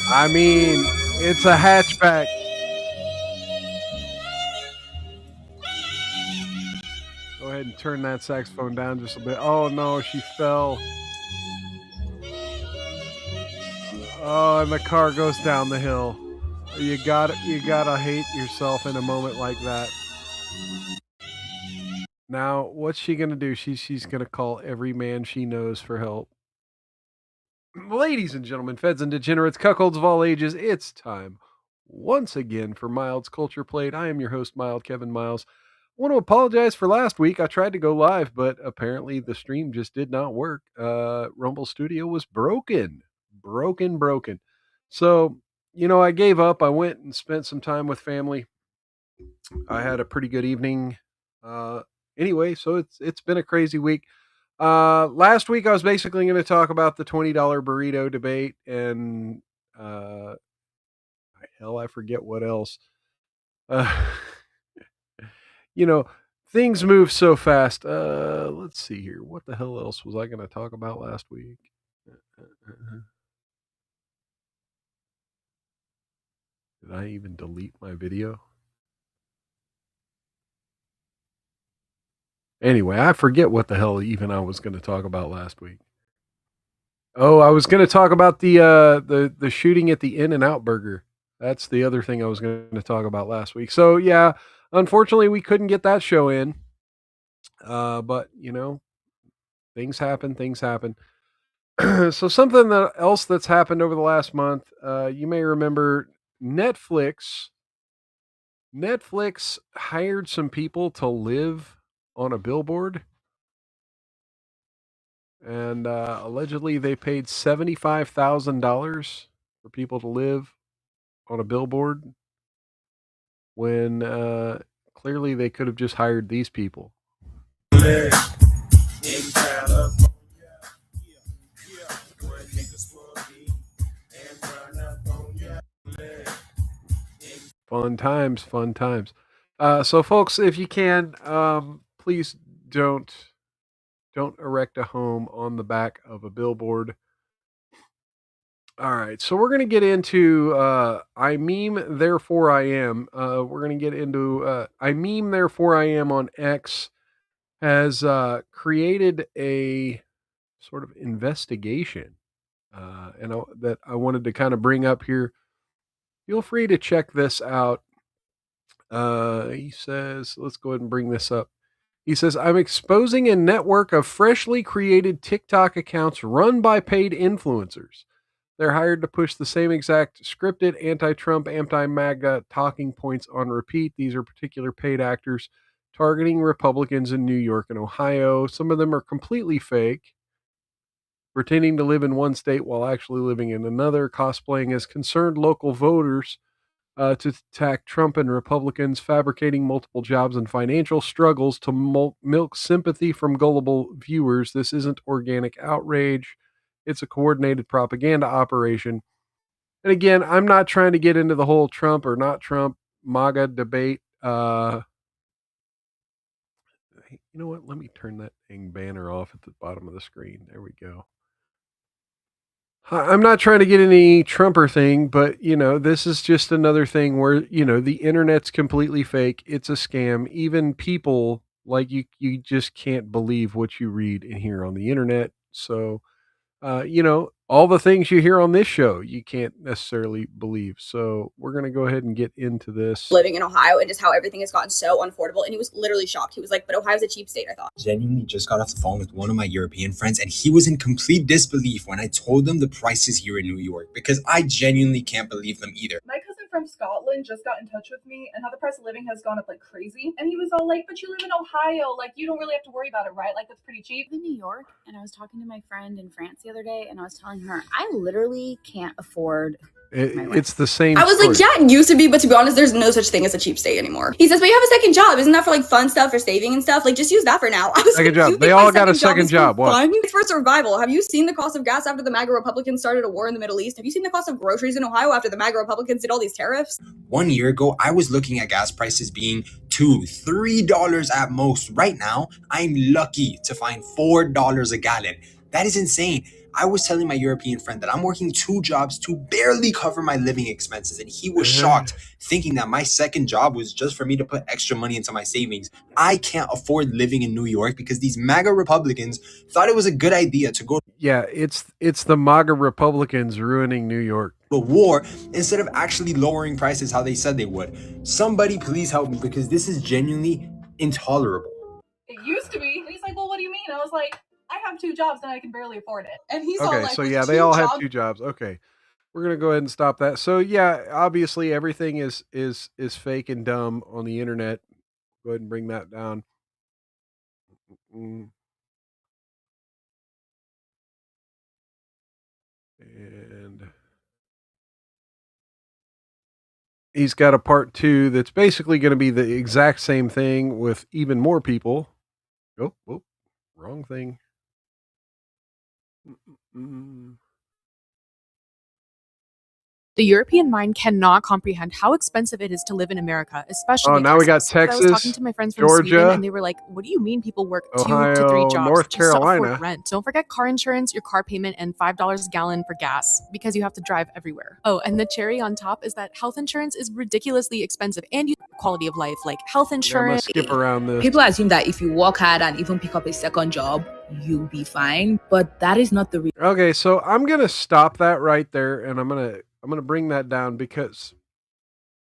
I mean, it's a hatchback. Go ahead and turn that saxophone down just a bit. Oh no, she fell. Oh, and the car goes down the hill. You gotta hate yourself in a moment like that. Now, what's she gonna do? She's gonna call every man she knows for help. Ladies and gentlemen, feds and degenerates, cuckolds of all ages, it's time once again for Mild's Culture Plate. I am your host, Mild Kevin Miles. I want to apologize for last week. I tried to go live, but apparently the stream just did not work. Rumble Studio was broken. Broken. So, I gave up. I went and spent some time with family. I had a pretty good evening. Anyway, so it's been a crazy week. Last week I was basically going to talk about the $20 burrito debate and I forget what else. Uh, things move so fast. Let's see here. What the hell else was I going to talk about last week? Did I even delete my video? Anyway, I forget what the hell even I was going to talk about last week. Oh, I was going to talk about the shooting at the In-N-Out Burger. That's the other thing I was going to talk about last week. So yeah, unfortunately we couldn't get that show in. But things happen. So something else that's happened over the last month, you may remember Netflix hired some people to live on a billboard. And allegedly they paid $75,000 for people to live on a billboard when clearly they could have just hired these people. Fun times. So folks, if you can, please don't erect a home on the back of a billboard. All right, so we're going to get into I meme, therefore I am. We're going to get into I meme, therefore I am on X has created a sort of investigation that I wanted to kind of bring up here. Feel free to check this out. He says, let's go ahead and bring this up. He says, I'm exposing a network of freshly created TikTok accounts run by paid influencers. They're hired to push the same exact scripted anti-Trump, anti-MAGA talking points on repeat. These are particular paid actors targeting Republicans in New York and Ohio. Some of them are completely fake, pretending to live in one state while actually living in another, cosplaying as concerned local voters to attack Trump and Republicans, fabricating multiple jobs and financial struggles to milk sympathy from gullible viewers. This isn't organic outrage. It's a coordinated propaganda operation. And again, I'm not trying to get into the whole Trump or not Trump MAGA debate. You know what? Let me turn that dang banner off at the bottom of the screen. There we go. I'm not trying to get any Trumper thing, but this is just another thing where the internet's completely fake. It's a scam. Even people like you just can't believe what you read and hear on the internet. So, all the things you hear on this show, you can't necessarily believe. So we're going to go ahead and get into this. Living in Ohio and just how everything has gotten so unaffordable. And he was literally shocked. He was like, but Ohio's a cheap state, I thought. Genuinely just got off the phone with one of my European friends, and he was in complete disbelief when I told him the prices here in New York, because I genuinely can't believe them either. My cousin from Scotland just got in touch with me and how the price of living has gone up like crazy. And he was all like, but you live in Ohio. Like, you don't really have to worry about it, right? Like, that's pretty cheap. In New York, and I was talking to my friend in France the other day, and I was telling her, I literally can't afford it's the same. I was story. like, yeah, it used to be, but to be honest, there's no such thing as a cheap state anymore. He says, but you have a second job. Isn't that for like fun stuff or saving and stuff? Like, just use that for now. I was second like, job. They all got a second job. What? It's for survival. Have you seen the cost of gas after the MAGA Republicans started a war in the Middle East? Have you seen the cost of groceries in Ohio after the MAGA Republicans did all these tariffs? 1 year ago, I was looking at gas prices being $2, $3 at most. Right now, I'm lucky to find $4 a gallon. That is insane. I was telling my European friend that I'm working 2 jobs to barely cover my living expenses, and he was shocked, thinking that my second job was just for me to put extra money into my savings. I can't afford living in New York because these MAGA Republicans thought it was a good idea to go Yeah, it's the MAGA Republicans ruining New York. to war instead of actually lowering prices how they said they would. Somebody please help me, because this is genuinely intolerable. It used to be. And he's like, well, what do you mean? I was like, I have 2 jobs and I can barely afford it. And he's all Okay, like, so with yeah, they 2 all have jobs. 2 jobs. Okay. We're going to go ahead and stop that. So yeah, obviously everything is fake and dumb on the internet. Go ahead and bring that down. Mm. And he's got a part 2 that's basically going to be the exact same thing with even more people. Oh, wrong thing. Mm-mm. The European mind cannot comprehend how expensive it is to live in America, especially Oh, in now we got Texas. I was Texas, talking to my friends from Sweden, Georgia, and they were like, what do you mean people work 2 to 3 Ohio, jobs North just to Carolina. afford rent? Don't forget car insurance, your car payment, and $5 a gallon for gas because you have to drive everywhere. Oh, and the cherry on top is that health insurance is ridiculously expensive, and you quality of life, like health Yeah, I'm gonna insurance. skip around this. People assume that if you work hard and even pick up a second job, you'll be fine, but that is not the real. Okay, so I'm gonna stop that right there, and I'm gonna bring that down because,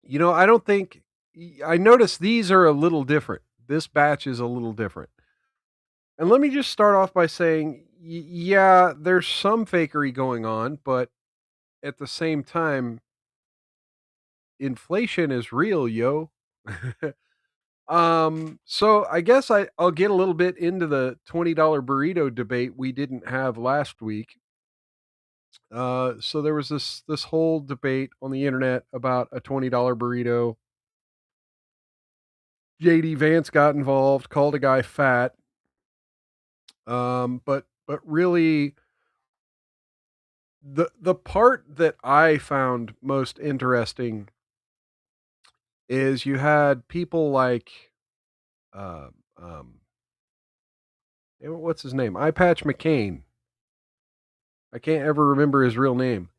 I don't think I noticed these are a little different. This batch is a little different, and let me just start off by saying, yeah, there's some fakery going on, but at the same time, inflation is real, yo. So I guess I'll get a little bit into the $20 burrito debate we didn't have last week. So there was this whole debate on the internet about a $20 burrito. JD Vance got involved, called a guy fat. But really the part that I found most interesting is you had people like what's his name? Eye Patch McCain. I can't ever remember his real name.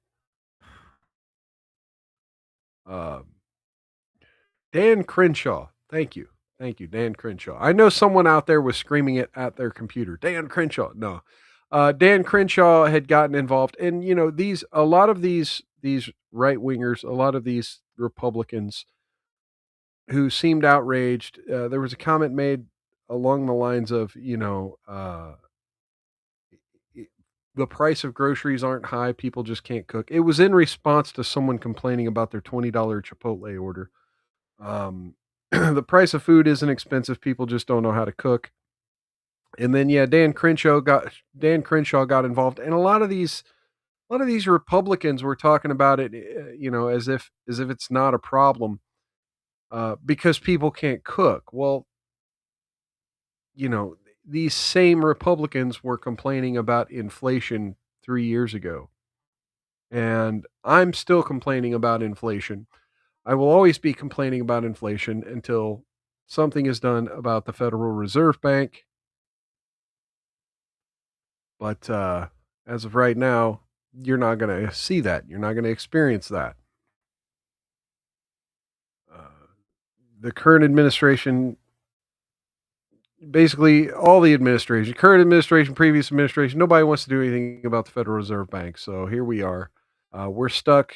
Dan Crenshaw. Thank you, Dan Crenshaw. I know someone out there was screaming it at their computer. Dan Crenshaw. No, Dan Crenshaw had gotten involved, and a lot of these right wingers, a lot of these Republicans who seemed outraged. There was a comment made along the lines of, the price of groceries aren't high. People just can't cook. It was in response to someone complaining about their $20 Chipotle order. The price of food isn't expensive. People just don't know how to cook. And then, yeah, Dan Crenshaw got involved. And a lot of these Republicans were talking about it, as if it's not a problem, because people can't cook. Well, these same Republicans were complaining about inflation 3 years ago. And I'm still complaining about inflation. I will always be complaining about inflation until something is done about the Federal Reserve Bank. But as of right now, you're not going to see that. You're not going to experience that. The current administration, basically all the administration, current administration, previous administration, nobody wants to do anything about the Federal Reserve Bank. So here we are. We're stuck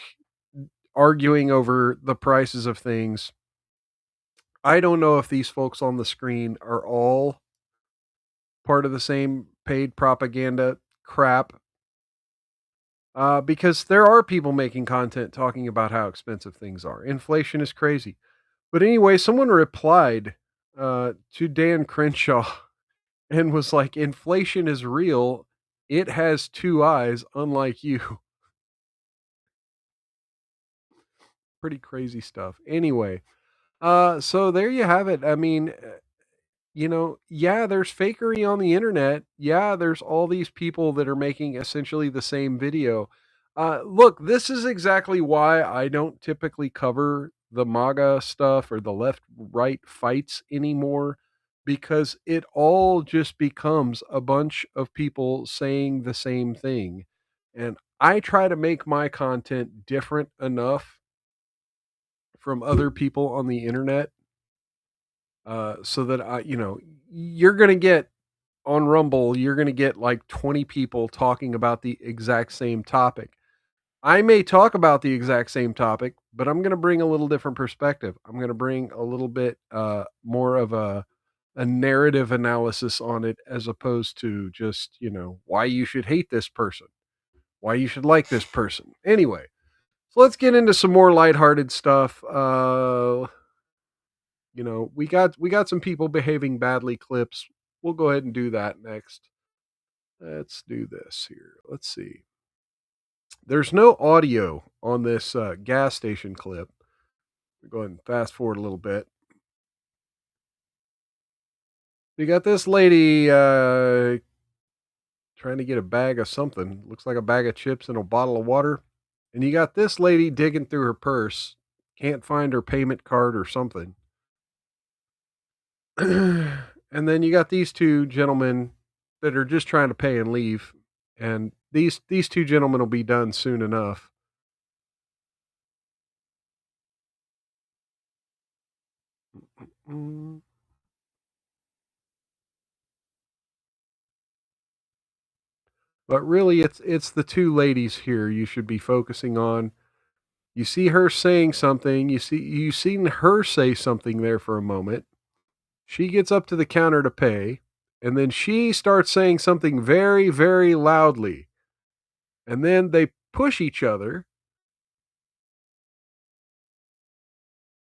arguing over the prices of things. I don't know if these folks on the screen are all part of the same paid propaganda crap, because there are people making content talking about how expensive things are. Inflation is crazy. But anyway, someone replied to Dan Crenshaw and was like, inflation is real. It has 2 eyes, unlike you. Pretty crazy stuff. Anyway, so there you have it. I mean, yeah, there's fakery on the internet. Yeah, there's all these people that are making essentially the same video. Look, this is exactly why I don't typically cover the MAGA stuff or the left-right fights anymore, because it all just becomes a bunch of people saying the same thing. And I try to make my content different enough from other people on the internet, so that you're going to get on Rumble, you're going to get like 20 people talking about the exact same topic. I may talk about the exact same topic, but I'm going to bring a little different perspective. I'm going to bring a little bit more of a narrative analysis on it, as opposed to just, why you should hate this person, why you should like this person. Anyway, so let's get into some more lighthearted stuff. We got some people behaving badly clips. We'll go ahead and do that next. Let's do this here. Let's see. There's no audio on this gas station clip. Go ahead and fast forward a little bit. You got this lady trying to get a bag of something. Looks like a bag of chips and a bottle of water. And you got this lady digging through her purse. Can't find her payment card or something. And then you got these two gentlemen that are just trying to pay and leave. And these two gentlemen will be done soon enough. But really, it's the two ladies here you should be focusing on. You see her saying something. You've seen her say something there for a moment. She gets up to the counter to pay, and then she starts saying something very, very loudly. And then they push each other.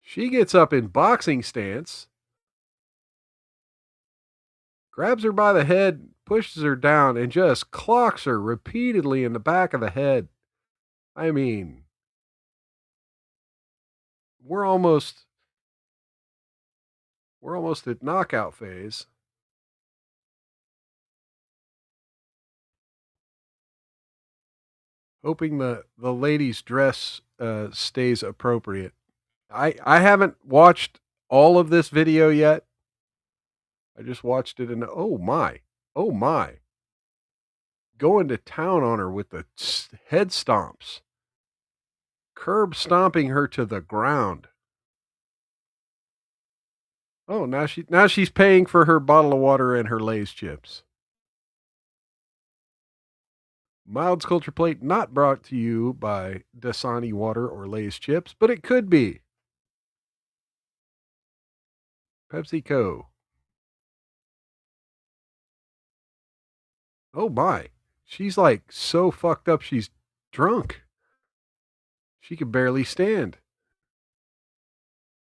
She gets up in boxing stance, grabs her by the head, pushes her down, and just clocks her repeatedly in the back of the head. I mean, we're almost at knockout phase. Hoping the lady's dress stays appropriate. I haven't watched all of this video yet. I just watched it and oh my. Going to town on her with the head stomps. Curb stomping her to the ground. Oh, now she's paying for her bottle of water and her Lay's chips. Mild's Culture Plate not brought to you by Dasani water or Lay's chips, but it could be. PepsiCo. Oh my. She's like so fucked up she's drunk. She could barely stand.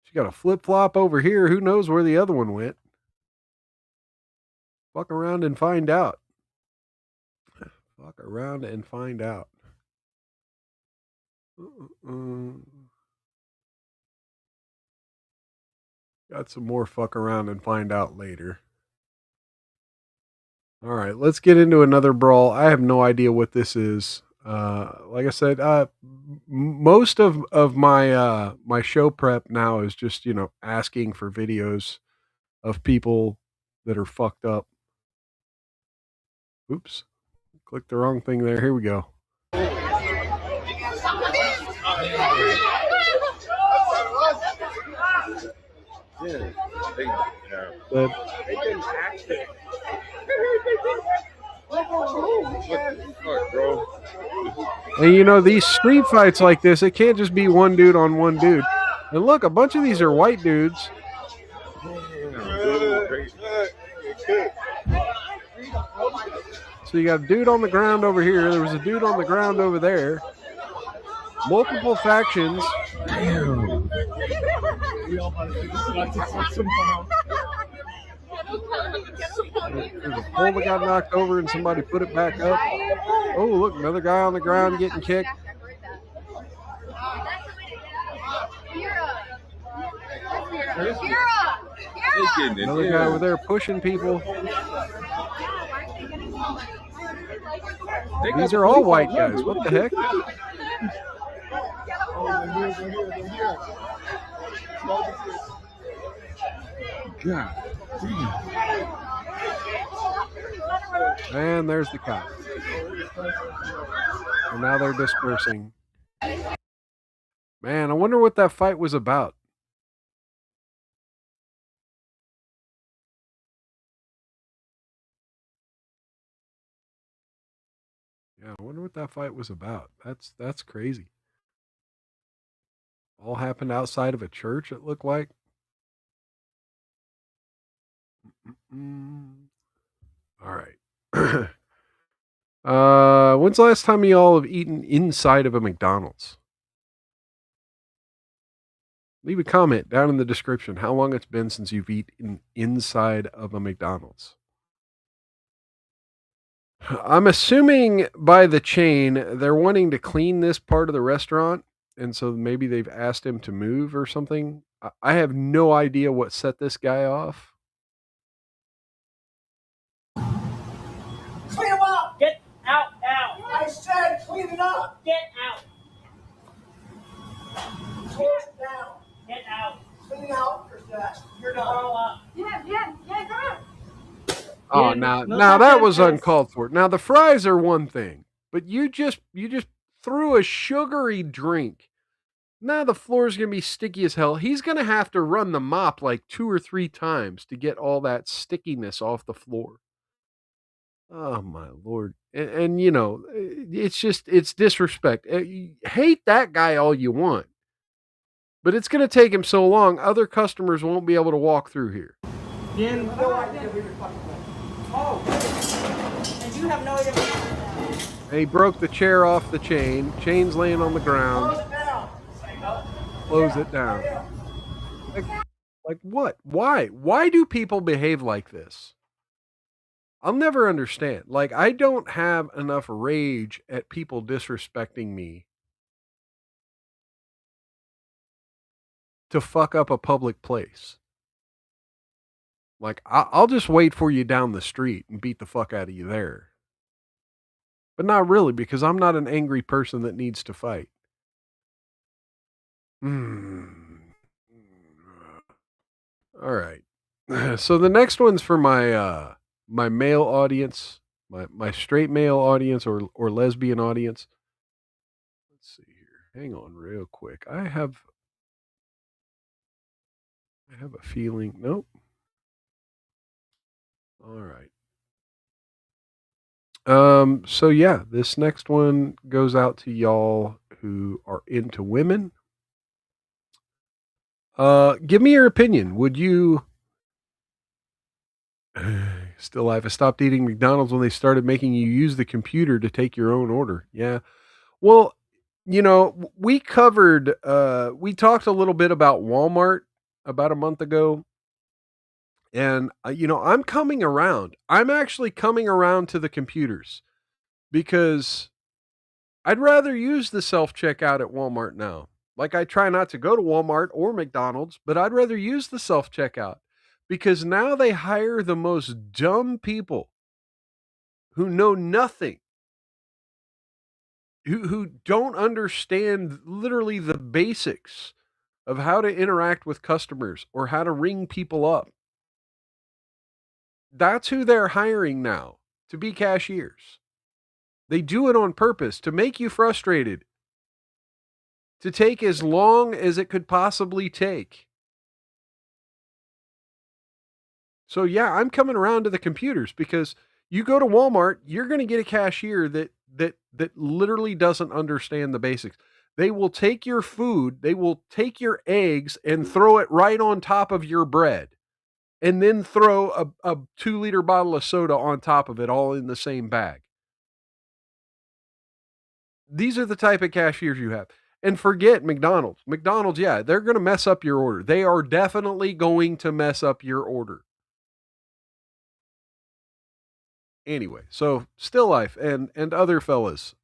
She got a flip-flop over here. Who knows where the other one went? Fuck around and find out. Fuck around and find out. Got some more fuck around and find out later. All right, let's get into another brawl. I have no idea what this is. Like I said, most of my my show prep now is just asking for videos of people that are fucked up. Oops, clicked the wrong thing there. Here we go. But, and these street fights like this, it can't just be one dude on one dude. And look, a bunch of these are white dudes. So you got a dude on the ground over here. There was a dude on the ground over there. Multiple factions. Damn. There's a pole that got knocked over and somebody put it back up. Oh, look, another guy on the ground getting kicked. Another guy over there pushing people. These are all white guys. What the heck? God. And there's the cops. And now they're dispersing. Man, I wonder what that fight was about. Yeah, I wonder what that fight was about. That's crazy. All happened outside of a church, it looked like. Mm. All right. When's the last time y'all have eaten inside of a McDonald's? Leave a comment down in the description how long it's been since you've eaten inside of a McDonald's. I'm assuming by the chain, they're wanting to clean this part of the restaurant. And so maybe they've asked him to move or something. I have no idea what set this guy off. Clean them up! Get out now! I said clean it up! Get out! Clean it down! Get out! Clean it out, you're done. Grow up. Yeah, come on! Oh, now that was uncalled for. Now the fries are one thing, but you just threw a sugary drink. Now the floor's gonna be sticky as hell. He's gonna have to run the mop like 2 or 3 times to get all that stickiness off the floor. Oh my lord! And you know, it's disrespect. Hate that guy all you want, but it's gonna take him so long. Other customers won't be able to walk through here. And you have no idea. And he broke the chair off the chain. Chain's laying on the ground. Close it down. Close it down. Like what? Why? Why do people behave like this? I'll never understand. Like, I don't have enough rage at people disrespecting me to fuck up a public place. Like, I'll just wait for you down the street and beat the fuck out of you there. But not really, because I'm not an angry person that needs to fight. All right. So the next one's for my my male audience, my straight male audience or lesbian audience. Let's see here. Hang on real quick. I have a feeling. Nope. All right. So yeah, this next one goes out to y'all who are into women. Give me your opinion. Would you still alive? I stopped eating McDonald's when they started making you use the computer to take your own order. Yeah. Well, you know, we talked a little bit about Walmart about a month ago. And, you know, I'm coming around. I'm actually coming around to the computers because I'd rather use the self checkout at Walmart now. Like, I try not to go to Walmart or McDonald's, but I'd rather use the self checkout because now they hire the most dumb people who know nothing, who don't understand literally the basics of how to interact with customers or how to ring people up. That's who they're hiring now to be cashiers. They do it on purpose to make you frustrated, to take as long as it could possibly take. So yeah, I'm coming around to the computers because you go to Walmart, you're going to get a cashier that literally doesn't understand the basics. They will take your food, they will take your eggs and throw it right on top of your bread. And then throw a 2-liter bottle of soda on top of it, all in the same bag. These are the type of cashiers you have. And forget McDonald's. McDonald's, yeah, they're going to mess up your order. They are definitely going to mess up your order. Anyway, so Still Life and other fellas,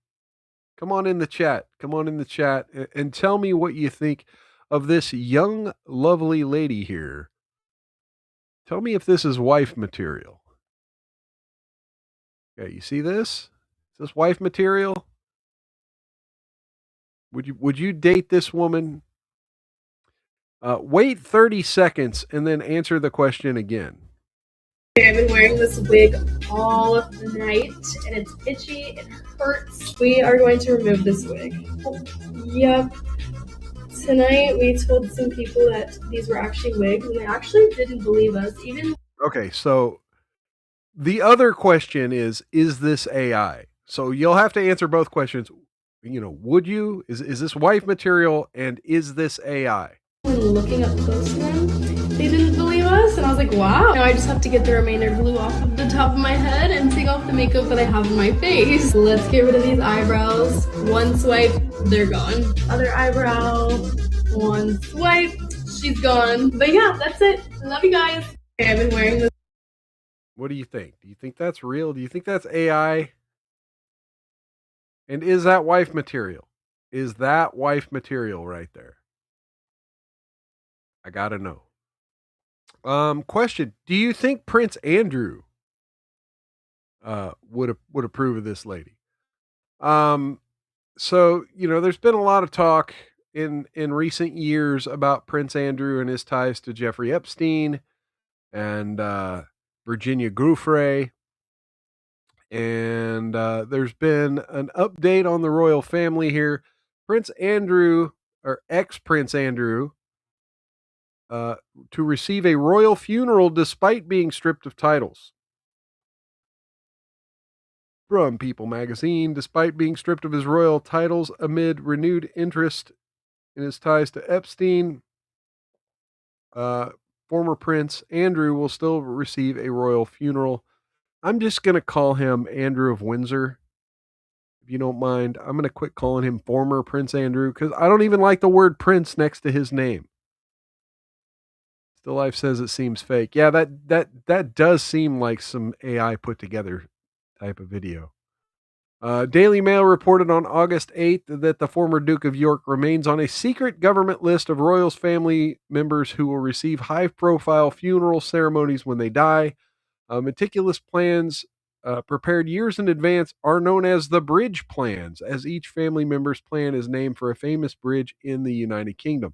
come on in the chat. Come on in the chat and tell me what you think of this young, lovely lady here. Tell me if this is wife material. Okay, you see this? Is this wife material? Would you date this woman? Wait 30 seconds and then answer the question again. I've been wearing this wig all night and it's itchy, it hurts. We are going to remove this wig. Yep. Tonight we told some people that these were actually wigs and they actually didn't believe us. Okay, so the other question is this AI? So you'll have to answer both questions. Would you? Is this wife material and is this AI? When looking up close to them, they didn't believe us, and I was like, wow. Now I just have to get the remainder glue off of the top of my head and take off the makeup that I have on my face. Let's get rid of these eyebrows. One swipe, they're gone. Other eyebrow, one swipe, she's gone. But yeah, that's it. Love you guys. Okay, I've been wearing this. What do you think? Do you think that's real? Do you think that's AI? And is that wife material? Is that wife material right there? I gotta know. Question: do you think Prince Andrew would approve of this lady? So there's been a lot of talk in recent years about Prince Andrew and his ties to Jeffrey Epstein and Virginia Giuffre. And there's been an update on the royal family here. Prince Andrew, or ex-Prince Andrew, to receive a royal funeral despite being stripped of titles. From People magazine, despite being stripped of his royal titles amid renewed interest in his ties to Epstein, former Prince Andrew will still receive a royal funeral. I'm just going to call him Andrew of Windsor. If you don't mind, I'm going to quit calling him former Prince Andrew because I don't even like the word Prince next to his name. Still Life says it seems fake. Yeah, that does seem like some AI put together type of video. Daily Mail reported on August 8th that the former Duke of York remains on a secret government list of royals' family members who will receive high-profile funeral ceremonies when they die. Meticulous plans prepared years in advance are known as the bridge plans, as each family member's plan is named for a famous bridge in the United Kingdom.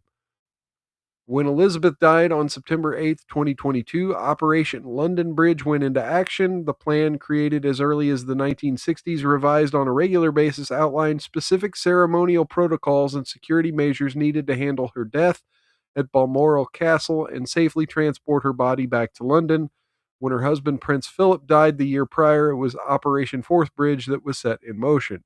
When Elizabeth died on September 8th, 2022, Operation London Bridge went into action. The plan, created as early as the 1960s, revised on a regular basis, outlined specific ceremonial protocols and security measures needed to handle her death at Balmoral Castle and safely transport her body back to London. When her husband, Prince Philip, died the year prior, it was Operation Forth Bridge that was set in motion.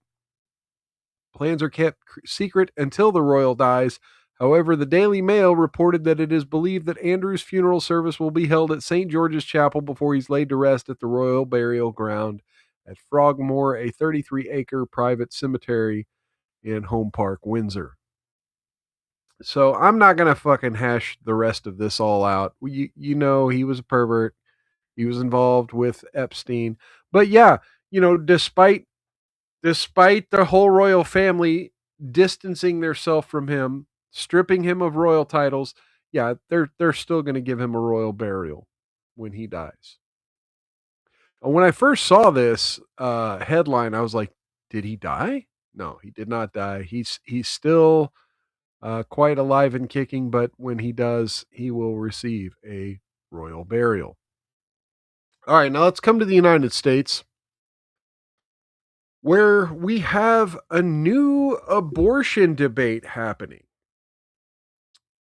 Plans are kept secret until the royal dies. However, the Daily Mail reported that it is believed that Andrew's funeral service will be held at St. George's Chapel before he's laid to rest at the Royal Burial Ground at Frogmore, a 33-acre private cemetery in Home Park, Windsor. So I'm not going to fucking hash the rest of this all out. He was a pervert. He was involved with Epstein. But yeah, despite the whole royal family distancing themselves from him, stripping him of royal titles, yeah, they're still going to give him a royal burial when he dies. And when I first saw this headline, I was like, did he die? No, he did not die. He's still quite alive and kicking, but when he does, he will receive a royal burial. All right, now let's come to the United States, where we have a new abortion debate happening.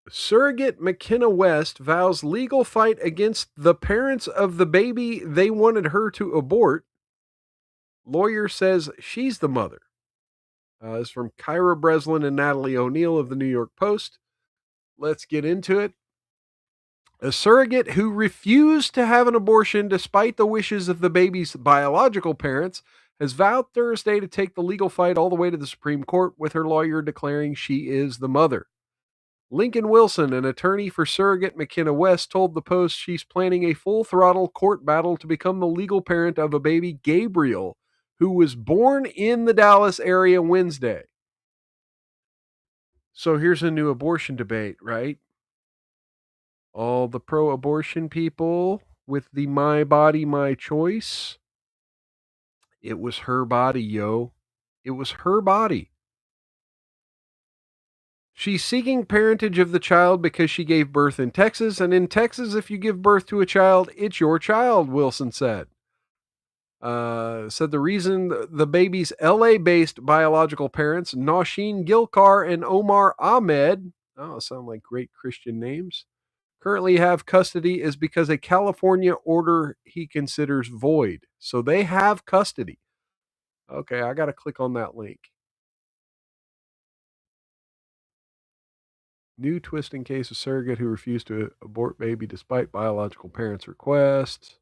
Surrogate McKenna West vows legal fight against the parents of the baby they wanted her to abort. Lawyer says she's the mother. This is from Kyra Breslin and Natalie O'Neill of the New York Post. Let's get into it. A surrogate who refused to have an abortion despite the wishes of the baby's biological parents has vowed Thursday to take the legal fight all the way to the Supreme Court, with her lawyer declaring she is the mother. Lincoln Wilson, an attorney for surrogate McKenna West, told the Post she's planning a full-throttle court battle to become the legal parent of a baby, Gabriel, who was born in the Dallas area Wednesday. So here's a new abortion debate, right? All the pro-abortion people with the my body, my choice. It was her body, yo. It was her body. She's seeking parentage of the child because she gave birth in Texas, and in Texas, if you give birth to a child, it's your child, Wilson said. Said the reason the baby's LA-based biological parents, Nausheen Gilkar and Omar Ahmed, sound like great Christian names, currently have custody is because a California order he considers void. So they have custody. Okay, I got to click on that link. New twist in case of surrogate who refused to abort baby despite biological parents' request.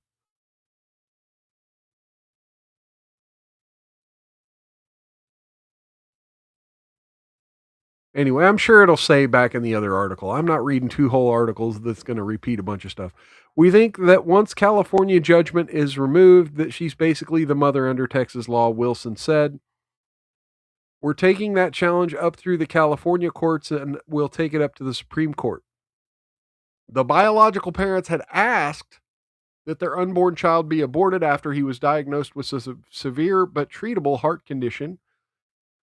Anyway, I'm sure it'll say back in the other article. I'm not reading 2 whole articles that's going to repeat a bunch of stuff. We think that once California judgment is removed, that she's basically the mother under Texas law, Wilson said. We're taking that challenge up through the California courts and we'll take it up to the Supreme Court. The biological parents had asked that their unborn child be aborted after he was diagnosed with a severe but treatable heart condition.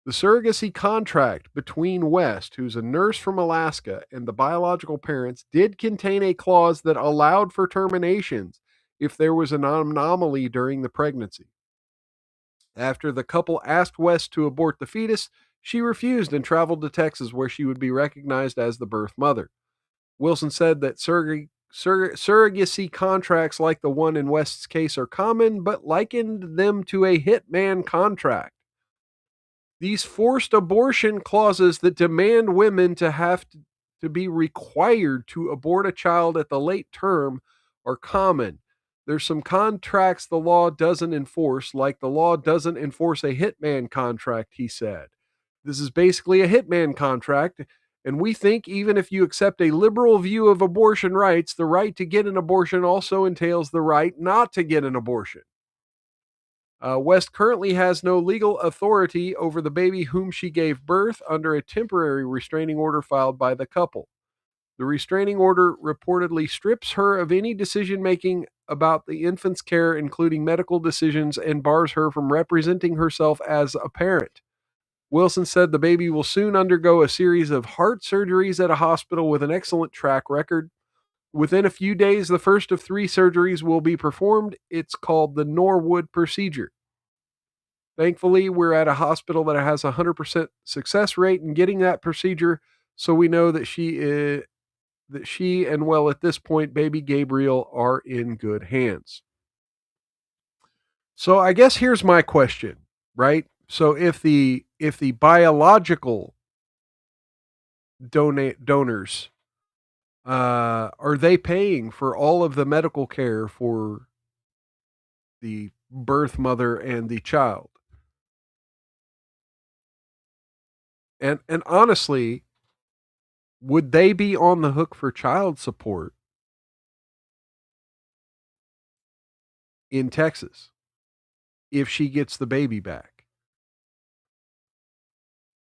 The surrogacy contract between West, who's a nurse from Alaska, and the biological parents did contain a clause that allowed for terminations if there was an anomaly during the pregnancy. After the couple asked West to abort the fetus, she refused and traveled to Texas where she would be recognized as the birth mother. Wilson said that surrogacy contracts like the one in West's case are common, but likened them to a hitman contract. These forced abortion clauses that demand women to have to be required to abort a child at the late term are common. There's some contracts the law doesn't enforce, like the law doesn't enforce a hitman contract, he said. This is basically a hitman contract, and we think even if you accept a liberal view of abortion rights, the right to get an abortion also entails the right not to get an abortion. West currently has no legal authority over the baby whom she gave birth under a temporary restraining order filed by the couple. The restraining order reportedly strips her of any decision making about the infant's care, including medical decisions, and bars her from representing herself as a parent. Wilson said the baby will soon undergo a series of heart surgeries at a hospital with an excellent track record. Within a few days, the first of 3 surgeries will be performed. It's called the Norwood procedure. Thankfully, we're at a hospital that has a 100% success rate in getting that procedure, so we know that she and, well, at this point, baby Gabriel are in good hands. So I guess here's my question, right? So if the biological donors are they paying for all of the medical care for the birth mother and the child? And honestly, would they be on the hook for child support in Texas if she gets the baby back?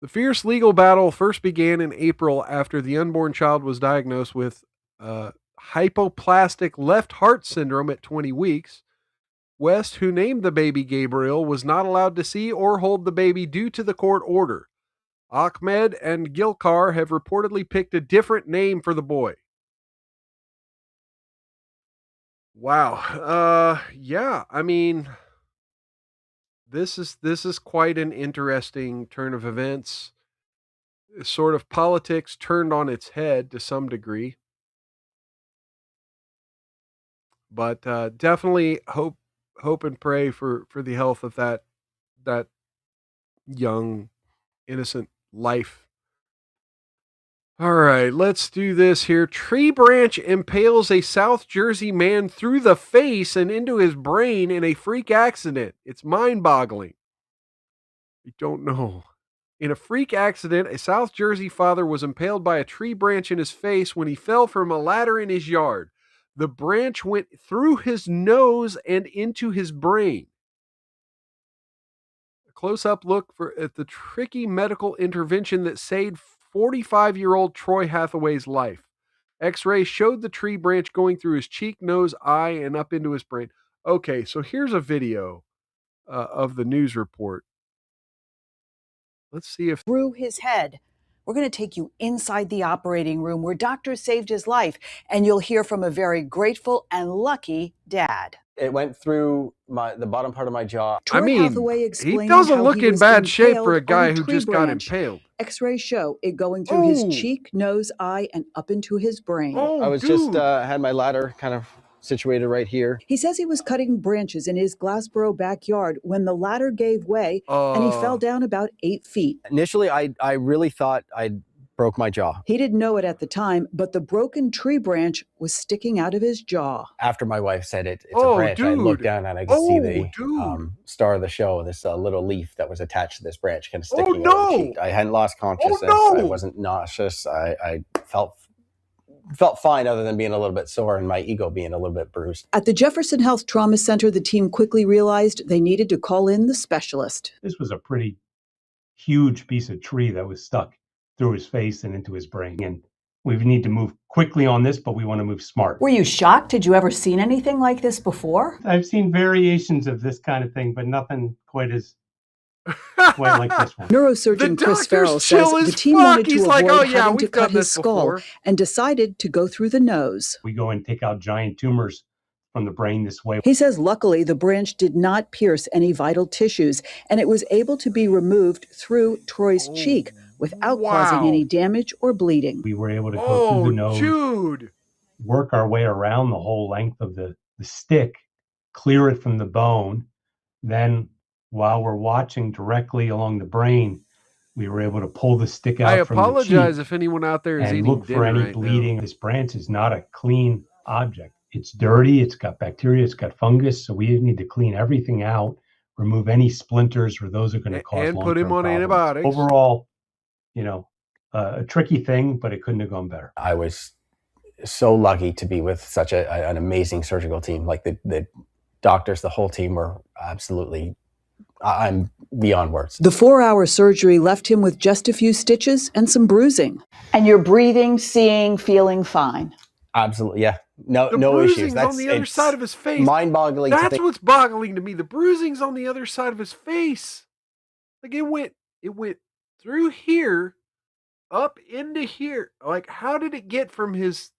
The fierce legal battle first began in April after the unborn child was diagnosed with hypoplastic left heart syndrome at 20 weeks. West, who named the baby Gabriel, was not allowed to see or hold the baby due to the court order. Ahmed and Gilkar have reportedly picked a different name for the boy. Wow. Yeah, I mean, this is quite an interesting turn of events. Sort of politics turned on its head to some degree. But definitely hope and pray for the health of that young innocent life. All right, let's do this here. Tree branch impales a South Jersey man through the face and into his brain in a freak accident. It's mind-boggling. I don't know. In a freak accident, a South Jersey father was impaled by a tree branch in his face when he fell from a ladder in his yard. The branch went through his nose and into his brain. A close-up look at the tricky medical intervention that saved 45-year-old Troy Hathaway's life. X-rays showed the tree branch going through his cheek, nose, eye, and up into his brain. Okay, so here's a video of the news report. Let's see if through his head. We're going to take you inside the operating room where doctors saved his life, and you'll hear from a very grateful and lucky dad. It went through the bottom part of my jaw. Troy Hathaway he explaining doesn't how look he in was bad shape for a impaled guy on who tree just got branch. impaled. X-rays show it going through his Oh. cheek, nose, eye, and up into his brain. Oh, I was just had my ladder kind of situated right here. He says he was cutting branches in his Glassboro backyard when the ladder gave way and he fell down about 8 feet. Initially, I really thought I'd broke my jaw. He didn't know it at the time, but the broken tree branch was sticking out of his jaw. After my wife said it's a branch, I looked down and I could see the star of the show, this little leaf that was attached to this branch kind of sticking out of the cheek. I hadn't lost consciousness. I wasn't nauseous. I felt fine other than being a little bit sore and my ego being a little bit bruised. At the Jefferson Health Trauma Center, the team quickly realized they needed to call in the specialist. This was a pretty huge piece of tree that was stuck through his face and into his brain. And we need to move quickly on this, but we want to move smart. Were you shocked? Had you ever seen anything like this before? I've seen variations of this kind of thing, but nothing quite like this one. Neurosurgeon Chris Farrell says the team wanted to avoid having to cut his skull and decided to go through the nose. We go and take out giant tumors from the brain this way. He says luckily the branch did not pierce any vital tissues and it was able to be removed through Troy's cheek without causing any damage or bleeding. We were able to go through the nose, work our way around the whole length of the stick, clear it from the bone. Then while we're watching directly along the brain, we were able to pull the stick out from the cheek. I apologize if anyone out there is and eating look for any right bleeding. now. This branch is not a clean object. It's dirty, it's got bacteria, it's got fungus, so we need to clean everything out, remove any splinters or those are going to cause and put him on problems. antibiotics. Overall, a tricky thing, but it couldn't have gone better. I was so lucky to be with such an amazing surgical team. Like the doctors, the whole team were absolutely, I'm beyond words. The 4-hour surgery left him with just a few stitches and some bruising. And you're breathing, seeing, feeling fine. Absolutely, yeah. No issues. That's on the other side of his face. Mind-boggling. That's what's boggling to me. The bruising's on the other side of his face. Like it went through here, up into here. Like how did it get from his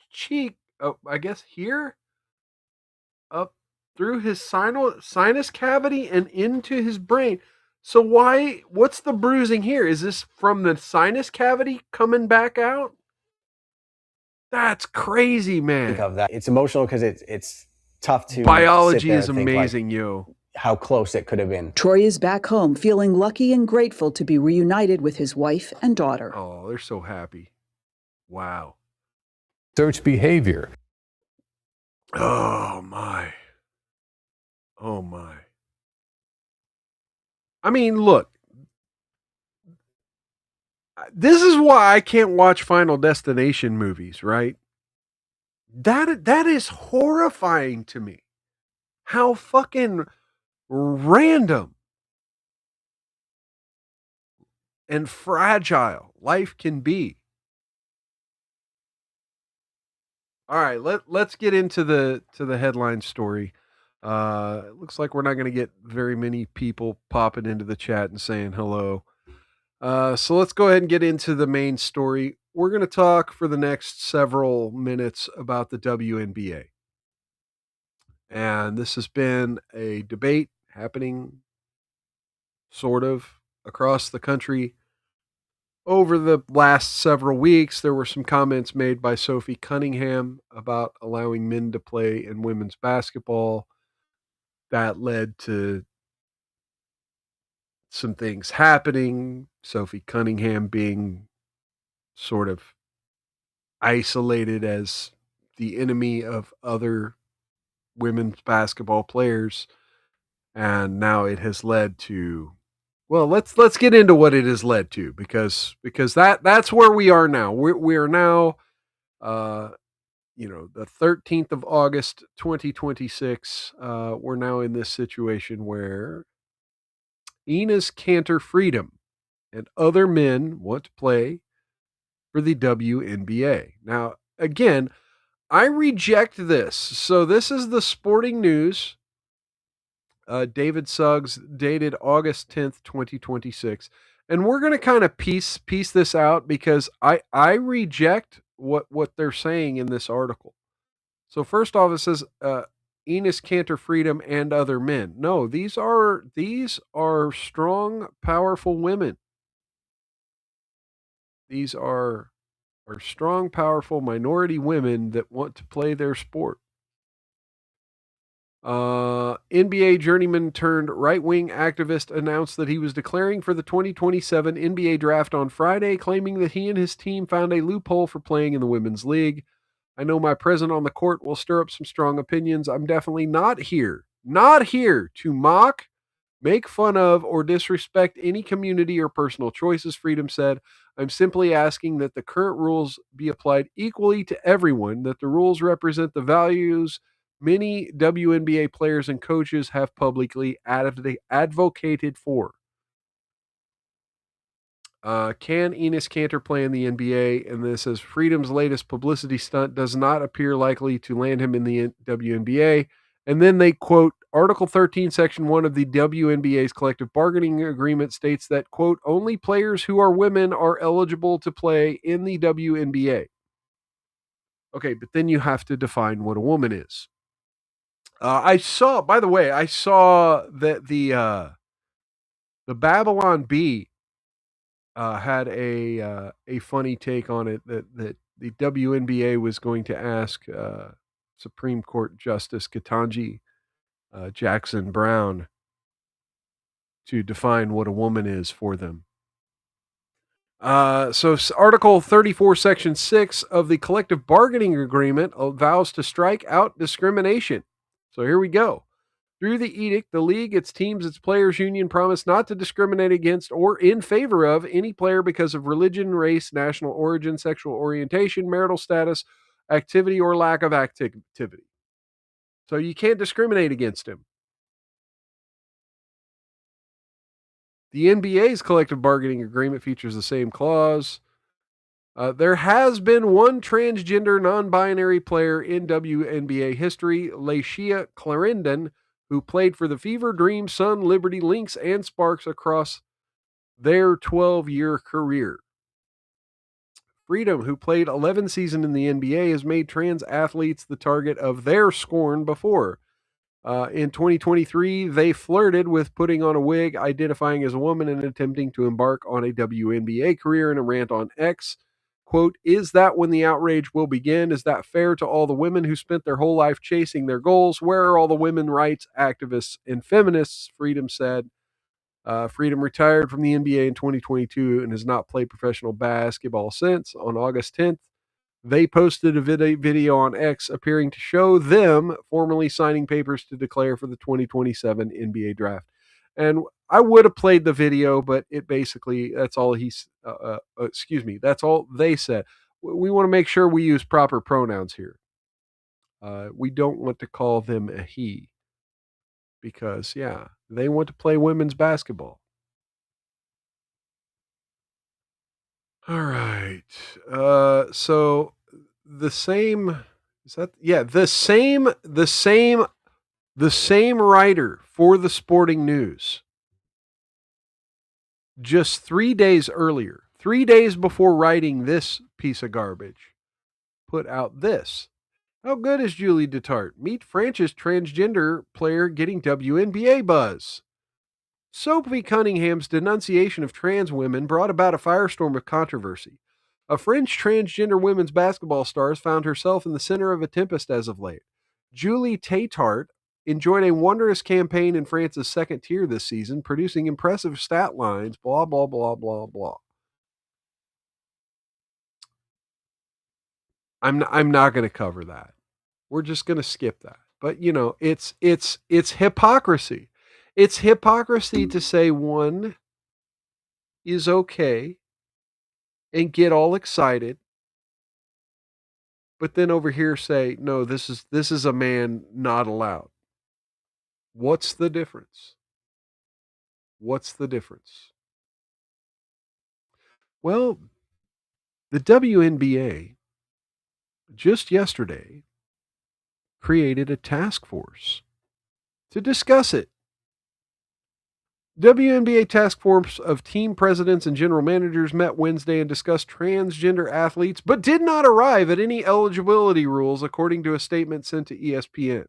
cheek? Oh, I guess here, up through his sinus cavity and into his brain. So what's the bruising here? Is this from the sinus cavity coming back out? That's crazy, man. Think of that. It's emotional because it's tough to. Biology is amazing, how close it could have been. Troy is back home feeling lucky and grateful to be reunited with his wife and daughter. Oh, they're so happy. Wow. Search behavior. Oh my. Oh my. I mean, look. This is why I can't watch Final Destination movies, right? That is horrifying to me. How fucking random and fragile life can be. All right, let's get into the headline story. It looks like we're not going to get very many people popping into the chat and saying hello. So let's go ahead and get into the main story. We're going to talk for the next several minutes about the WNBA. And this has been a debate happening sort of across the country over the last several weeks. There were some comments made by Sophie Cunningham about allowing men to play in women's basketball. That led to some things happening. Sophie Cunningham being sort of isolated as the enemy of other women's basketball players. And now it has led to, well, let's get into what it has led to, because that's where we are now. We are now, the 13th of August, 2026. We're now in this situation where Enes Kanter Freedom and other men want to play for the WNBA. Now, again, I reject this. So this is the Sporting News. David Suggs, dated August 10th, 2026. And we're going to kind of piece this out because I reject what they're saying in this article. So first off, it says Enos Cantor Freedom and other men. No, these are strong, powerful women. These are strong, powerful minority women that want to play their sport. NBA journeyman turned right-wing activist announced that he was declaring for the 2027 NBA draft on Friday, claiming that he and his team found a loophole for playing in the women's league. I know my presence on the court will stir up some strong opinions. I'm definitely not here to mock, make fun of, or disrespect any community or personal choices, Freedom said. I'm simply asking that the current rules be applied equally to everyone, that the rules represent the values many WNBA players and coaches have publicly advocated for. Can Enos Cantor play in the NBA? And this says Freedom's latest publicity stunt does not appear likely to land him in the WNBA. And then they quote Article 13, Section 1 of the WNBA's collective bargaining agreement states that, quote, only players who are women are eligible to play in the WNBA. Okay, but then you have to define what a woman is. I saw that the Babylon Bee had a funny take on it that the WNBA was going to ask Supreme Court Justice Ketanji Jackson Brown to define what a woman is for them. So Article 34, Section 6 of the Collective Bargaining Agreement vows to strike out discrimination. So here we go. Through the edict, the league, its teams, its players' union promise not to discriminate against or in favor of any player because of religion, race, national origin, sexual orientation, marital status, activity, or lack of activity. So you can't discriminate against him. The NBA's collective bargaining agreement features the same clause. There has been one transgender non-binary player in WNBA history, Lashia Clarendon, who played for the Fever, Dream, Sun, Liberty, Lynx, and Sparks across their 12-year career. Freedom, who played 11 seasons in the NBA, has made trans athletes the target of their scorn before. In 2023, they flirted with putting on a wig, identifying as a woman, and attempting to embark on a WNBA career in a rant on X. Quote, is that when the outrage will begin? Is that fair to all the women who spent their whole life chasing their goals? Where are all the women rights activists and feminists? Freedom said. Freedom retired from the NBA in 2022 and has not played professional basketball since. On August 10th, they posted a video on X appearing to show them formally signing papers to declare for the 2027 NBA draft. And I would have played the video, but it basically, that's all that's all they said. We want to make sure we use proper pronouns here. We don't want to call them a he because, yeah, they want to play women's basketball. All right. So the same writer for the Sporting News just 3 days earlier, 3 days before writing this piece of garbage, put out this. How good is Julie Detart? Meet France's transgender player getting WNBA buzz. Sophie Cunningham's denunciation of trans women brought about a firestorm of controversy. A French transgender women's basketball star has found herself in the center of a tempest as of late. Julie Detart enjoyed a wondrous campaign in France's second tier this season, producing impressive stat lines, blah, blah, blah, blah, blah. I'm not going to cover that. We're just going to skip that. But, you know, it's hypocrisy. It's hypocrisy to say one is okay and get all excited, but then over here say, no, this is a man not allowed. What's the difference? What's the difference? Well, the WNBA just yesterday created a task force to discuss it. WNBA task force of team presidents and general managers met Wednesday and discussed transgender athletes, but did not arrive at any eligibility rules, according to a statement sent to ESPN.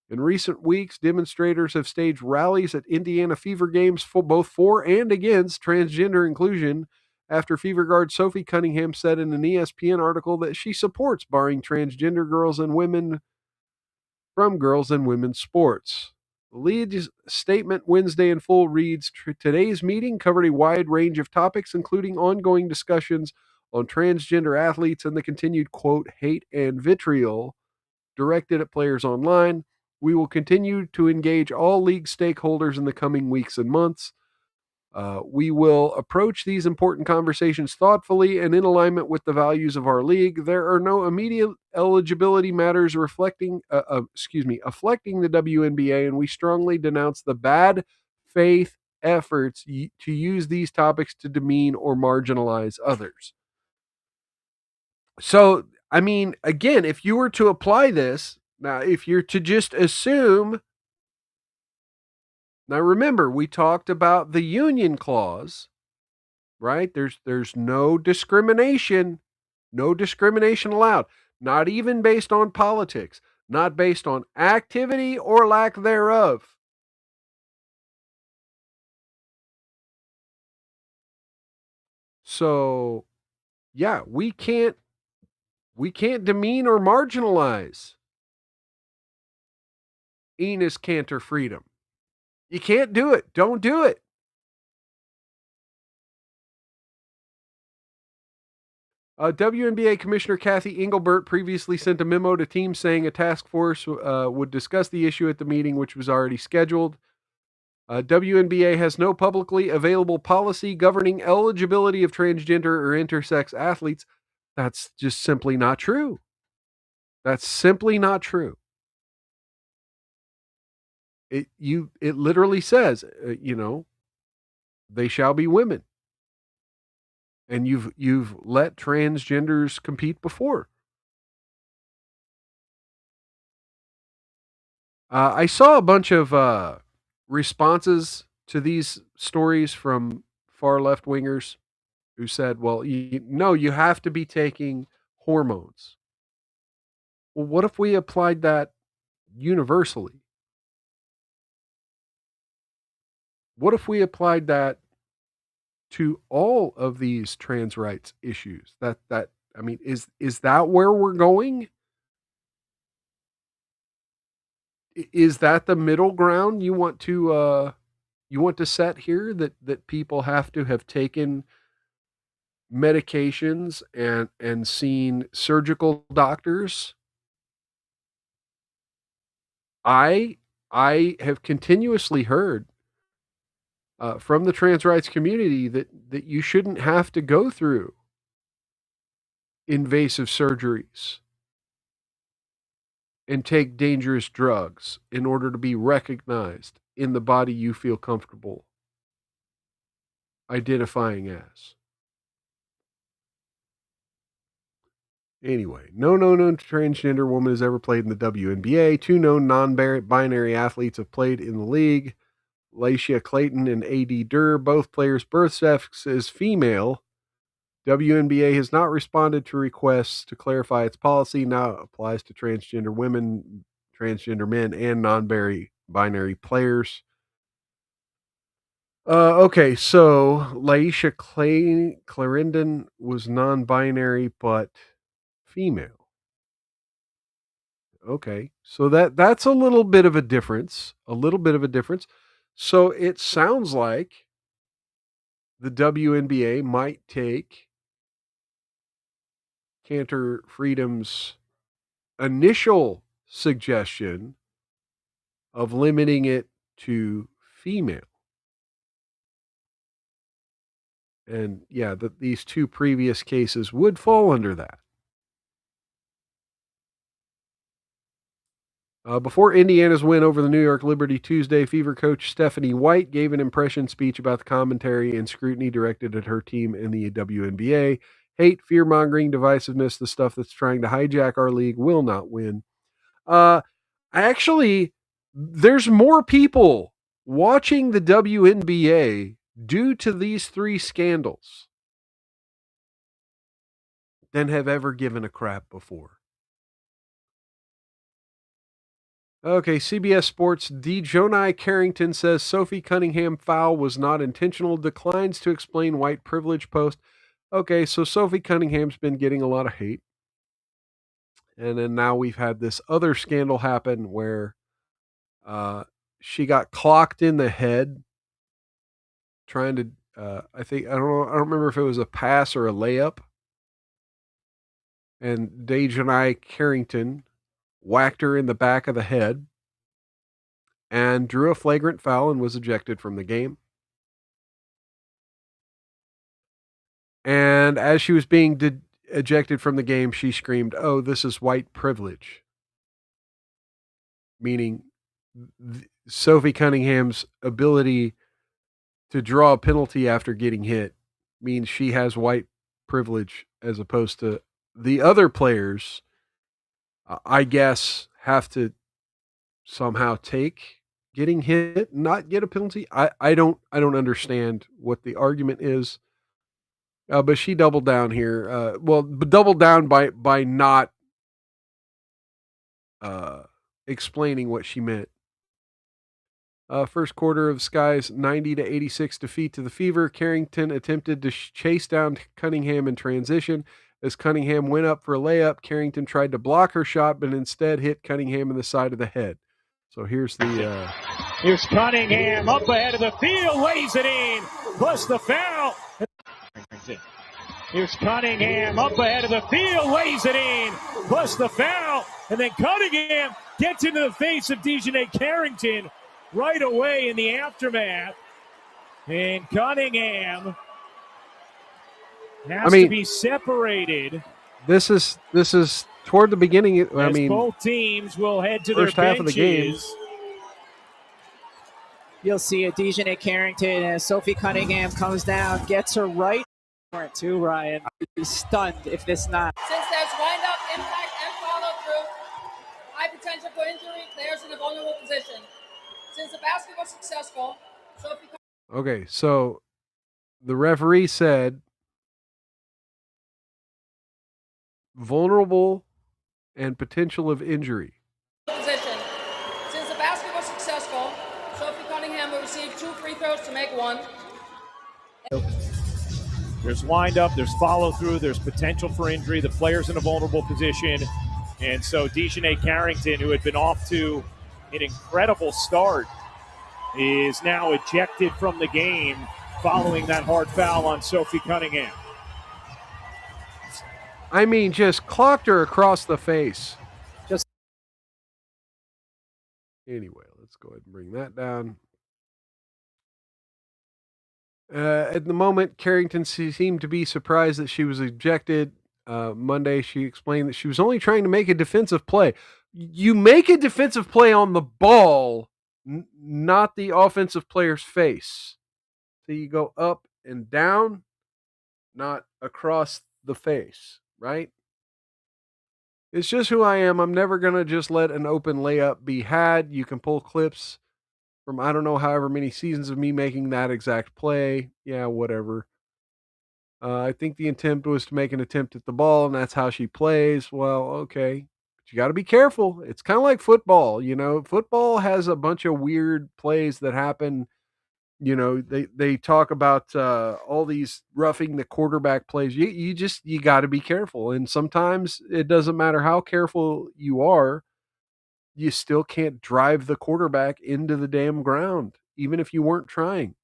In recent weeks, demonstrators have staged rallies at Indiana Fever games both for and against transgender inclusion, after Fever guard Sophie Cunningham said in an ESPN article that she supports barring transgender girls and women from girls and women's sports. The league's statement Wednesday in full reads, today's meeting covered a wide range of topics, including ongoing discussions on transgender athletes and the continued, quote, hate and vitriol directed at players online. We will continue to engage all league stakeholders in the coming weeks and months. We will approach these important conversations thoughtfully and in alignment with the values of our league. There are no immediate eligibility matters affecting the WNBA, and we strongly denounce the bad faith efforts to use these topics to demean or marginalize others. So, I mean, again, if you were to apply this, now, if you're to just assume, now remember, we talked about the union clause, right? There's no discrimination allowed, not even based on politics, not based on activity or lack thereof. So, yeah, we can't demean or marginalize Enes Kanter freedom. You can't do it. Don't do it. WNBA Commissioner Kathy Engelbert previously sent a memo to teams saying a task force would discuss the issue at the meeting, which was already scheduled. WNBA has no publicly available policy governing eligibility of transgender or intersex athletes. That's just simply not true. That's simply not true. It literally says, they shall be women. And you've let transgenders compete before. I saw a bunch of responses to these stories from far left wingers who said, well, you have to be taking hormones. Well, what if we applied that universally? What if we applied that to all of these trans rights issues? Is that where we're going? Is that the middle ground you want to set here, that people have to have taken medications and seen surgical doctors? I have continuously heard from the trans rights community that you shouldn't have to go through invasive surgeries and take dangerous drugs in order to be recognized in the body you feel comfortable identifying as. Anyway, no transgender woman has ever played in the WNBA. 2 known non-binary athletes have played in the league. Laisha Clayton and A.D. Durr, both players' birth sex is female. WNBA has not responded to requests to clarify its policy. Now it applies to transgender women, transgender men, and non-binary players. Okay, so Laisha Clarendon was non-binary but female. Okay, so that's a little bit of a difference. So it sounds like the WNBA might take Kanter Freedom's initial suggestion of limiting it to female. And yeah, these 2 previous cases would fall under that. Before Indiana's win over the New York Liberty Tuesday, Fever coach Stephanie White gave an impression speech about the commentary and scrutiny directed at her team in the WNBA. Hate, fear-mongering, divisiveness, the stuff that's trying to hijack our league will not win. Actually, there's more people watching the WNBA due to these 3 scandals than have ever given a crap before. Okay, CBS Sports, Dejonai Carrington says Sophie Cunningham foul was not intentional, declines to explain white privilege post. Okay, so Sophie Cunningham's been getting a lot of hate. And then now we've had this other scandal happen where she got clocked in the head trying to, I don't remember if it was a pass or a layup. And Dejonai Carrington whacked her in the back of the head and drew a flagrant foul and was ejected from the game. And as she was being ejected from the game, she screamed, "Oh, this is white privilege." Meaning Sophie Cunningham's ability to draw a penalty after getting hit means she has white privilege, as opposed to the other players, I guess, have to somehow take getting hit, not get a penalty. I don't understand what the argument is. But she doubled down here. Doubled down by not explaining what she meant. First quarter of Sky's 90-86 defeat to the Fever. Carrington attempted to chase down Cunningham in transition. As Cunningham went up for a layup, Carrington tried to block her shot, but instead hit Cunningham in the side of the head. So here's the... Here's Cunningham up ahead of the field, lays it in, plus the foul. Here's Cunningham up ahead of the field, lays it in, plus the foul. And then Cunningham gets into the face of Dejonai Carrington right away in the aftermath. And Cunningham has to be separated. This is toward the beginning. Both teams will head to first their half of the game. You'll see a Dejonai Carrington as Sophie Cunningham comes down, gets her right. Too, Ryan. I'd be stunned if this not. Since there's wind-up, impact, and follow-through, high potential for injury, players in a vulnerable position. Since the basket was successful, Sophie. Okay, so the referee said vulnerable and potential of injury. Position. Since the basket was successful, Sophie Cunningham will receive 2 free throws to make 1. There's wind-up, there's follow-through, there's potential for injury. The player's in a vulnerable position. And so Dejonai Carrington, who had been off to an incredible start, is now ejected from the game following that hard foul on Sophie Cunningham. I mean, just clocked her across the face. Anyway, let's go ahead and bring that down. At the moment, Carrington seemed to be surprised that she was ejected. Monday, she explained that she was only trying to make a defensive play. You make a defensive play on the ball, not the offensive player's face. So you go up and down, not across the face, right? It's just who I am. I'm never going to just let an open layup be had. You can pull clips from, I don't know, however many seasons of me making that exact play. Yeah, whatever. I think the attempt was to make an attempt at the ball, and that's how she plays. Well, okay. But you got to be careful. It's kind of like football. You know, football has a bunch of weird plays that happen. You know, they talk about all these roughing the quarterback plays. You got to be careful. And sometimes it doesn't matter how careful you are, you still can't drive the quarterback into the damn ground, even if you weren't trying.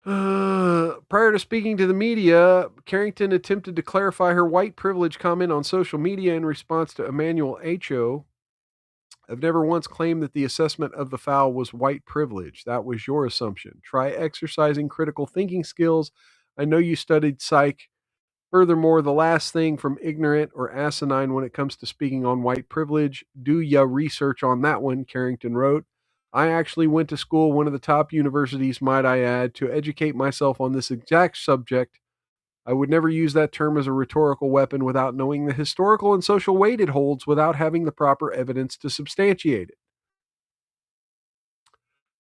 Prior to speaking to the media, Carrington attempted to clarify her white privilege comment on social media in response to Emmanuel Acho. I've never once claimed that the assessment of the foul was white privilege. That was your assumption. Try exercising critical thinking skills. I know you studied psych. Furthermore, the last thing from ignorant or asinine when it comes to speaking on white privilege, do ya research on that one, Carrington wrote. I actually went to school, one of the top universities, might I add, to educate myself on this exact subject. I would never use that term as a rhetorical weapon without knowing the historical and social weight it holds without having the proper evidence to substantiate it.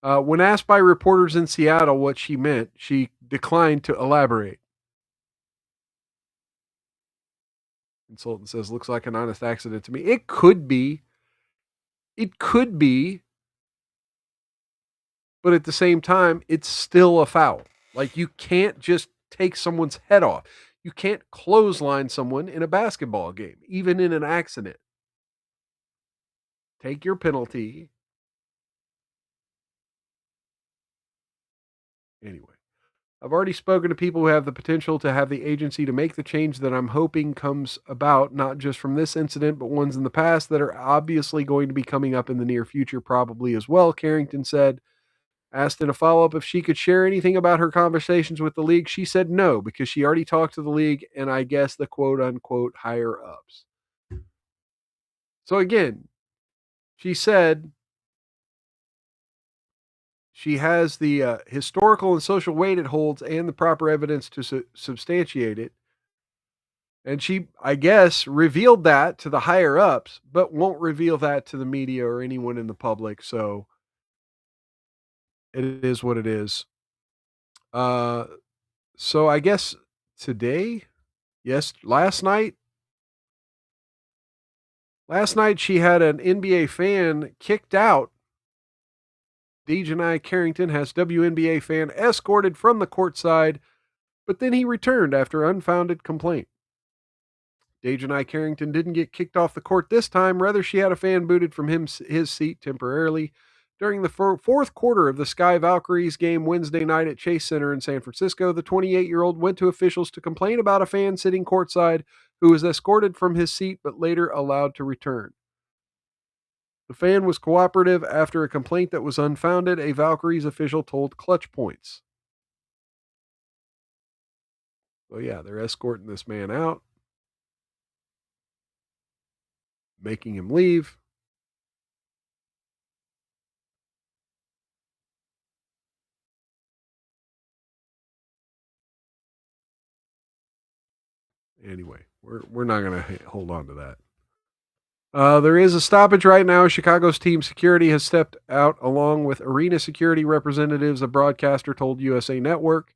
When asked by reporters in Seattle what she meant, she declined to elaborate. Consultant says, looks like an honest accident to me. It could be. It could be. But at the same time, it's still a foul. Like, you can't just take someone's head off. You can't clothesline someone in a basketball game, even in an accident. Take your penalty. Anyway, I've already spoken to people who have the potential to have the agency to make the change that I'm hoping comes about, not just from this incident, but ones in the past that are obviously going to be coming up in the near future, probably as well, Carrington said. Asked in a follow-up if she could share anything about her conversations with the league, she said no, because she already talked to the league and I guess the quote-unquote higher-ups. So again, she said she has the historical and social weight it holds and the proper evidence to substantiate it. And she, I guess, revealed that to the higher-ups, but won't reveal that to the media or anyone in the public. So it is what it is. So I guess today, yes, last night she had an NBA fan kicked out. Dejanai Carrington has WNBA fan escorted from the courtside, but then he returned after unfounded complaint. Dejanai Carrington didn't get kicked off the court this time. Rather, she had a fan booted from his seat temporarily. During the fourth quarter of the Sky Valkyries game Wednesday night at Chase Center in San Francisco, the 28-year-old went to officials to complain about a fan sitting courtside who was escorted from his seat but later allowed to return. The fan was cooperative after a complaint that was unfounded, a Valkyries official told Clutch Points. So yeah, they're escorting this man out, making him leave. Anyway, we're not going to hold on to that. There is a stoppage right now. Chicago's team security has stepped out along with arena security representatives, a broadcaster told USA Network.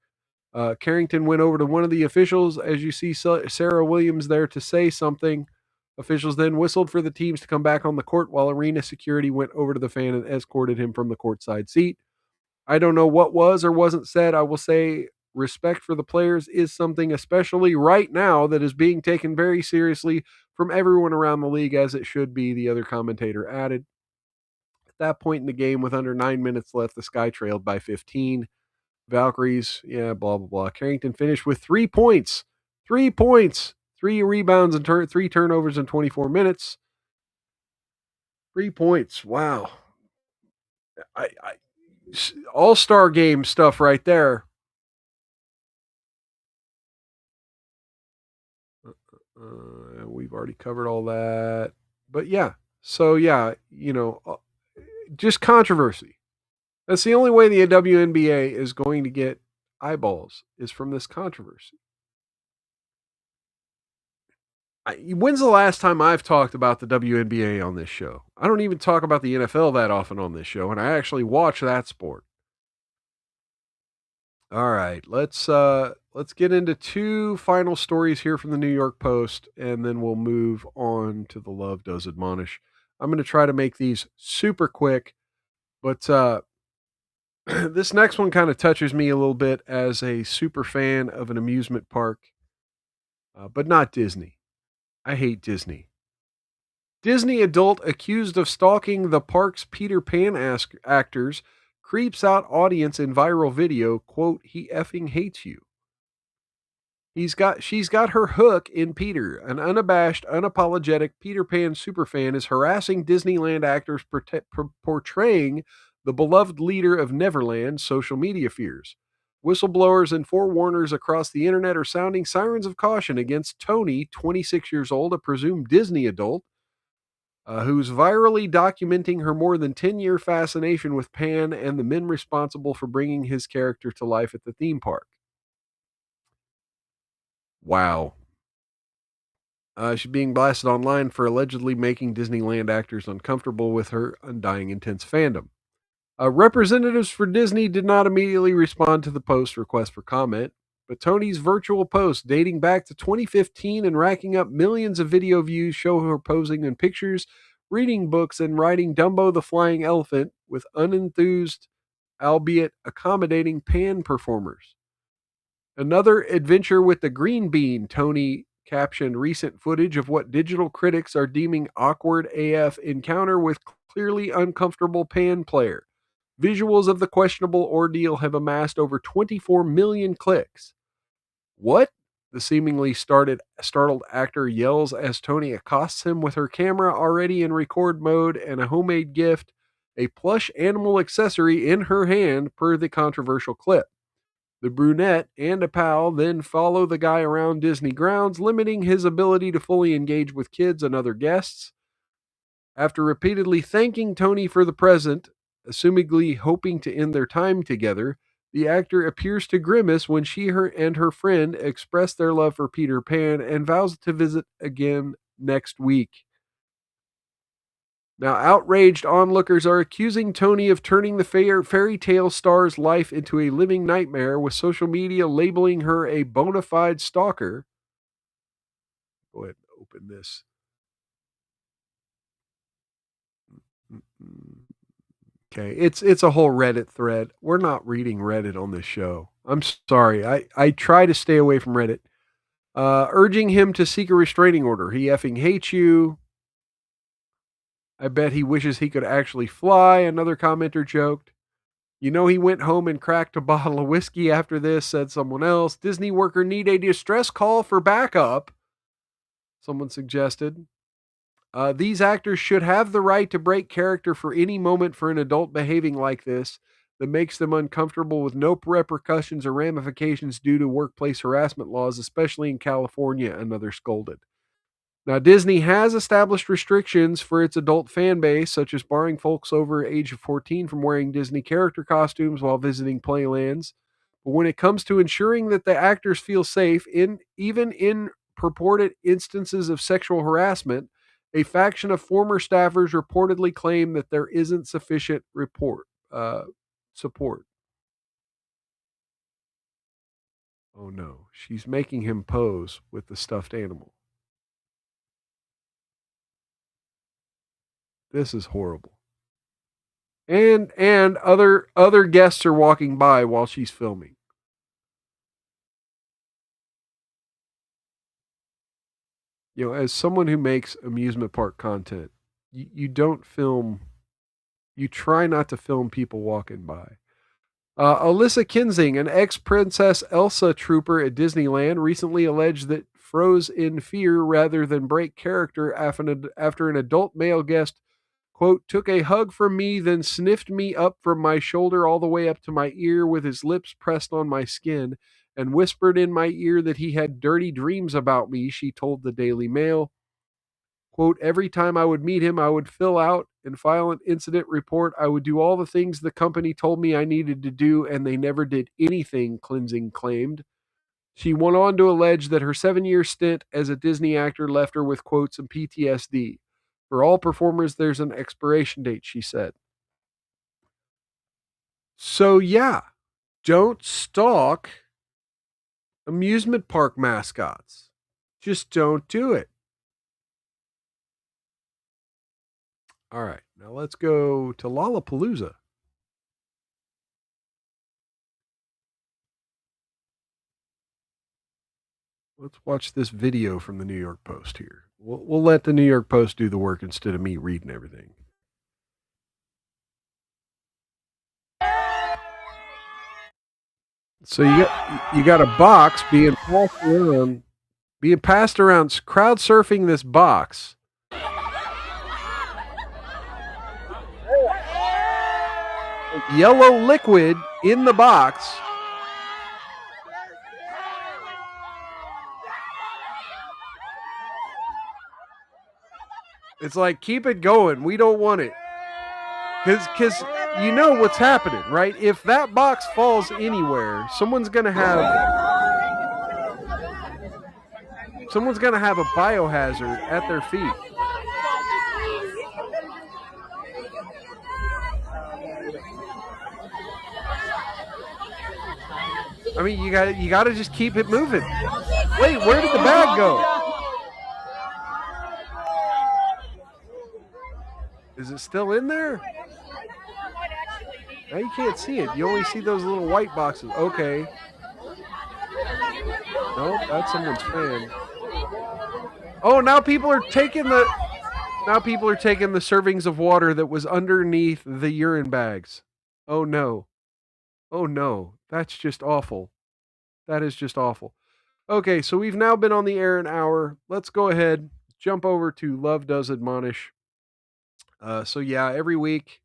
Carrington went over to one of the officials, as you see Sarah Williams there, to say something. Officials then whistled for the teams to come back on the court while arena security went over to the fan and escorted him from the courtside seat. I don't know what was or wasn't said. I will say respect for the players is something, especially right now, that is being taken very seriously from everyone around the league, as it should be, the other commentator added. At that point in the game, with under 9 minutes left, the Sky trailed by 15. Valkyries, blah, blah, blah. Carrington finished with 3 points. 3 points. 3 rebounds and 3 turnovers in 24 minutes. 3 points. Wow. All-star game stuff right there. We've already covered all that. But yeah. So yeah, just controversy. That's the only way the WNBA is going to get eyeballs, is from this controversy. When's the last time I've talked about the WNBA on this show? I don't even talk about the NFL that often on this show, and I actually watch that sport. All right, let's get into 2 final stories here from the New York Post, and then we'll move on to the Love Does Admonish. I'm going to try to make these super quick, but this next one kind of touches me a little bit as a super fan of an amusement park, but not Disney. I hate Disney. Disney adult accused of stalking the park's Peter Pan actors creeps out audience in viral video, quote, he effing hates you. She's got her hook in Peter. An unabashed, unapologetic Peter Pan superfan is harassing Disneyland actors portraying the beloved leader of Neverland social media fears. Whistleblowers and forewarners across the internet are sounding sirens of caution against Tony, 26 years old, a presumed Disney adult, who's virally documenting her more than 10-year fascination with Pan and the men responsible for bringing his character to life at the theme park. Wow. She's being blasted online for allegedly making Disneyland actors uncomfortable with her undying intense fandom. Representatives for Disney did not immediately respond to the Post's request for comment, but Tony's virtual post dating back to 2015 and racking up millions of video views show her posing in pictures, reading books, and riding Dumbo the Flying Elephant with unenthused, albeit accommodating pan performers. Another adventure with the green bean, Tony captioned recent footage of what digital critics are deeming awkward AF encounter with clearly uncomfortable pan player. Visuals of the questionable ordeal have amassed over 24 million clicks. What? The seemingly startled actor yells as Tony accosts him with her camera already in record mode and a homemade gift, a plush animal accessory in her hand, per the controversial clip. The brunette and a pal then follow the guy around Disney grounds, limiting his ability to fully engage with kids and other guests. After repeatedly thanking Tony for the present, assumingly hoping to end their time together, the actor appears to grimace when and her friend express their love for Peter Pan and vows to visit again next week. Now, outraged onlookers are accusing Tony of turning the fairy tale star's life into a living nightmare, with social media labeling her a bona fide stalker. Go ahead and open this. Okay, it's a whole Reddit thread. We're not reading Reddit on this show. I'm sorry. I try to stay away from Reddit. Urging him to seek a restraining order. He effing hates you. I bet he wishes he could actually fly, another commenter joked. You know he went home and cracked a bottle of whiskey after this, said someone else. Disney worker need a distress call for backup, someone suggested. These actors should have the right to break character for any moment for an adult behaving like this that makes them uncomfortable with no repercussions or ramifications due to workplace harassment laws, especially in California, another scolded. Now, Disney has established restrictions for its adult fan base, such as barring folks over age of 14 from wearing Disney character costumes while visiting playlands. But when it comes to ensuring that the actors feel safe, even in purported instances of sexual harassment, a faction of former staffers reportedly claim that there isn't sufficient support. Oh no, she's making him pose with the stuffed animal. This is horrible. And other guests are walking by while she's filming. You know, as someone who makes amusement park content, you don't film, you try not to film people walking by. Alyssa Kinsing, an ex-Princess Elsa trooper at Disneyland, recently alleged that froze in fear rather than break character after an adult male guest, quote, took a hug from me, then sniffed me up from my shoulder all the way up to my ear with his lips pressed on my skin and whispered in my ear that he had dirty dreams about me, she told the Daily Mail. Quote, every time I would meet him, I would fill out and file an incident report. I would do all the things the company told me I needed to do, and they never did anything, Kinsing claimed. She went on to allege that her 7-year stint as a Disney actor left her with, quote, some PTSD. For all performers, there's an expiration date, she said. So, yeah, don't stalk amusement park mascots. Just don't do it. All right, now let's go to Lollapalooza. Let's watch this video from the New York Post here. We'll let the New York Post do the work instead of me reading everything. So you got a box being passed around, crowd surfing this box. Yellow liquid in the box. It's like, keep it going. We don't want it. Because you know what's happening, right? If that box falls anywhere, someone's going to have a biohazard at their feet. I mean, you got to just keep it moving. Wait, where did the bag go? Is it still in there? Now you can't see it. You only see those little white boxes. Okay. No, that's someone's fan. Oh, now people are taking the servings of water that was underneath the urine bags. Oh no. Oh no. That's just awful. That is just awful. Okay, so we've now been on the air an hour. Let's go ahead, jump over to Love Does Admonish. So yeah, every week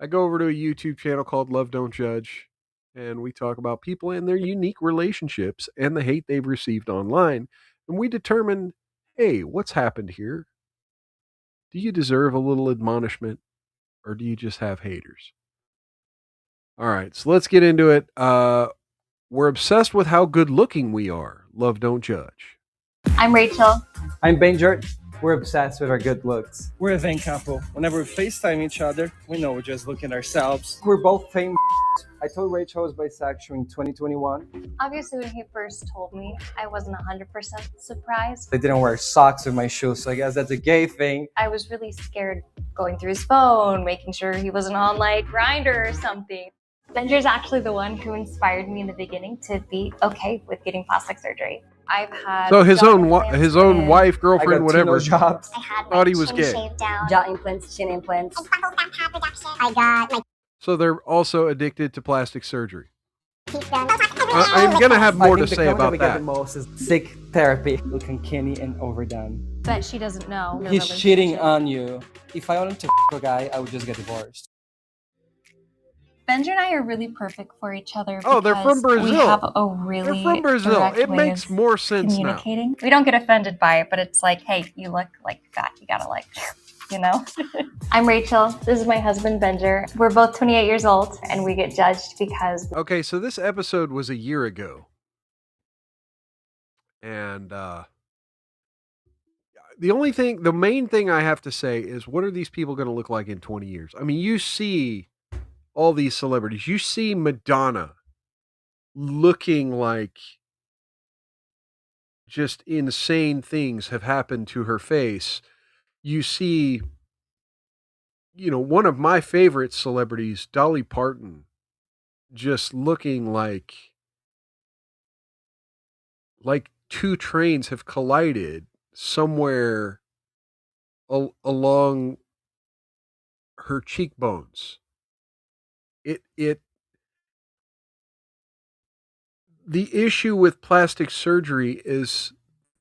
I go over to a YouTube channel called Love Don't Judge, and we talk about people and their unique relationships and the hate they've received online. And we determine, hey, what's happened here? Do you deserve a little admonishment, or do you just have haters? All right, so let's get into it. We're obsessed with how good looking we are. Love Don't Judge. I'm Rachel. I'm Benjert. We're obsessed with our good looks. We're a vain couple. Whenever we FaceTime each other, we know we're just looking at ourselves. We're both famous. I told Rachel I was bisexual in 2021. Obviously, when he first told me, I wasn't 100% surprised. I didn't wear socks with my shoes, so I guess that's a gay thing. I was really scared going through his phone, making sure he wasn't on like Grindr or something. Benjer's actually the one who inspired me in the beginning to be okay with getting plastic surgery. I've had his own wife, girlfriend, whatever. Jobs. I had thought he was gay. jaw implants, chin implants. I got my So they're also addicted to plastic surgery. I'm gonna have more to say about that. Get the most is sick therapy. Looking skinny and overdone. But she doesn't know. He's cheating on you. If I wanted to a guy, I would just get divorced. Benjer and I are really perfect for each other. Oh, they're from Brazil. We have a really They're from Brazil. direct It way makes of more sense now. communicating. We don't get offended by it, but it's like, hey, you look like fat. You gotta like, you know. I'm Rachel. This is my husband, Benjer. We're both 28 years old, and we get judged because. Okay, so this episode was a year ago, and the main thing I have to say is, what are these people going to look like in 20 years? I mean, you see all these celebrities. You see Madonna looking like just insane things have happened to her face. You see, one of my favorite celebrities, Dolly Parton, just looking like two trains have collided somewhere along her cheekbones. The issue with plastic surgery is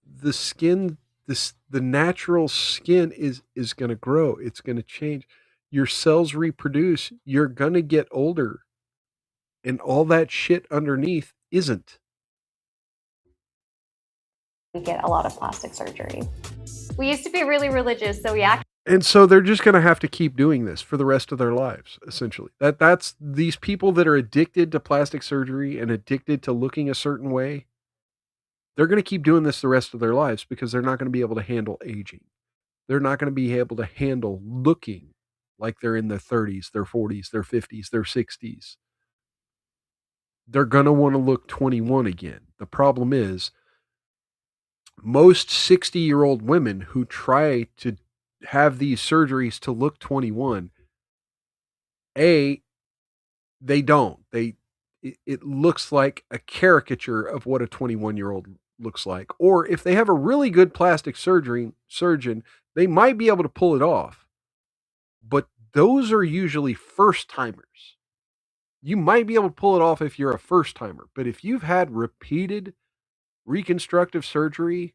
the skin, the natural skin is going to grow. It's going to change. Your cells reproduce. You're going to get older. And all that shit underneath isn't. We get a lot of plastic surgery. We used to be really religious, so we actually. And so they're just going to have to keep doing this for the rest of their lives, essentially. That's these people that are addicted to plastic surgery and addicted to looking a certain way. They're going to keep doing this the rest of their lives because they're not going to be able to handle aging. They're not going to be able to handle looking like they're in their 30s, their 40s, their 50s, their 60s. They're going to want to look 21 again. The problem is most 60-year-old women who try to have these surgeries to look 21, they don't. It looks like a caricature of what a 21-year-old looks like. Or if they have a really good plastic surgeon, they might be able to pull it off. But those are usually first-timers. You might be able to pull it off if you're a first-timer. But if you've had repeated reconstructive surgery,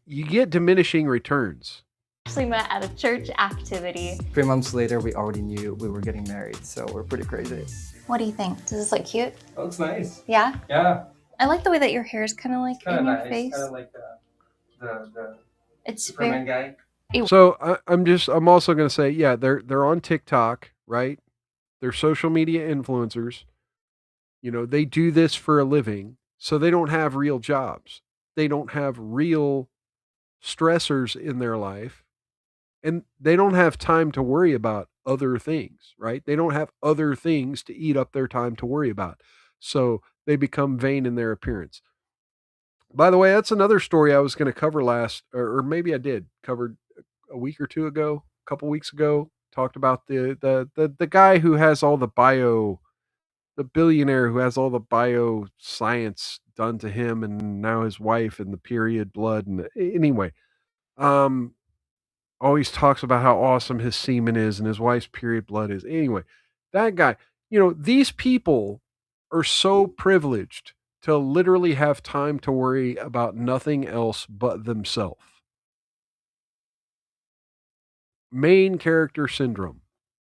you get diminishing returns. Actually met at a church activity. 3 months later, we already knew we were getting married, so we're pretty crazy. What do you think? Does this look cute? That looks nice. Yeah? Yeah. I like the way that your hair is kind of like in your face. Kind of like the it's Superman guy. So I'm also going to say, yeah, they're on TikTok, right? They're social media influencers. They do this for a living, so they don't have real jobs. They don't have real stressors in their life, and they don't have time to worry about other things, right? They don't have other things to eat up their time to worry about. So they become vain in their appearance. By the way, that's another story I was going to cover or maybe I did covered a week or two ago, a couple weeks ago. Talked about the guy who has all the billionaire who has all the bioscience done to him, and now his wife and the period blood. And anyway, always talks about how awesome his semen is and his wife's period blood is. Anyway, that guy, these people are so privileged to literally have time to worry about nothing else but themselves. Main character syndrome.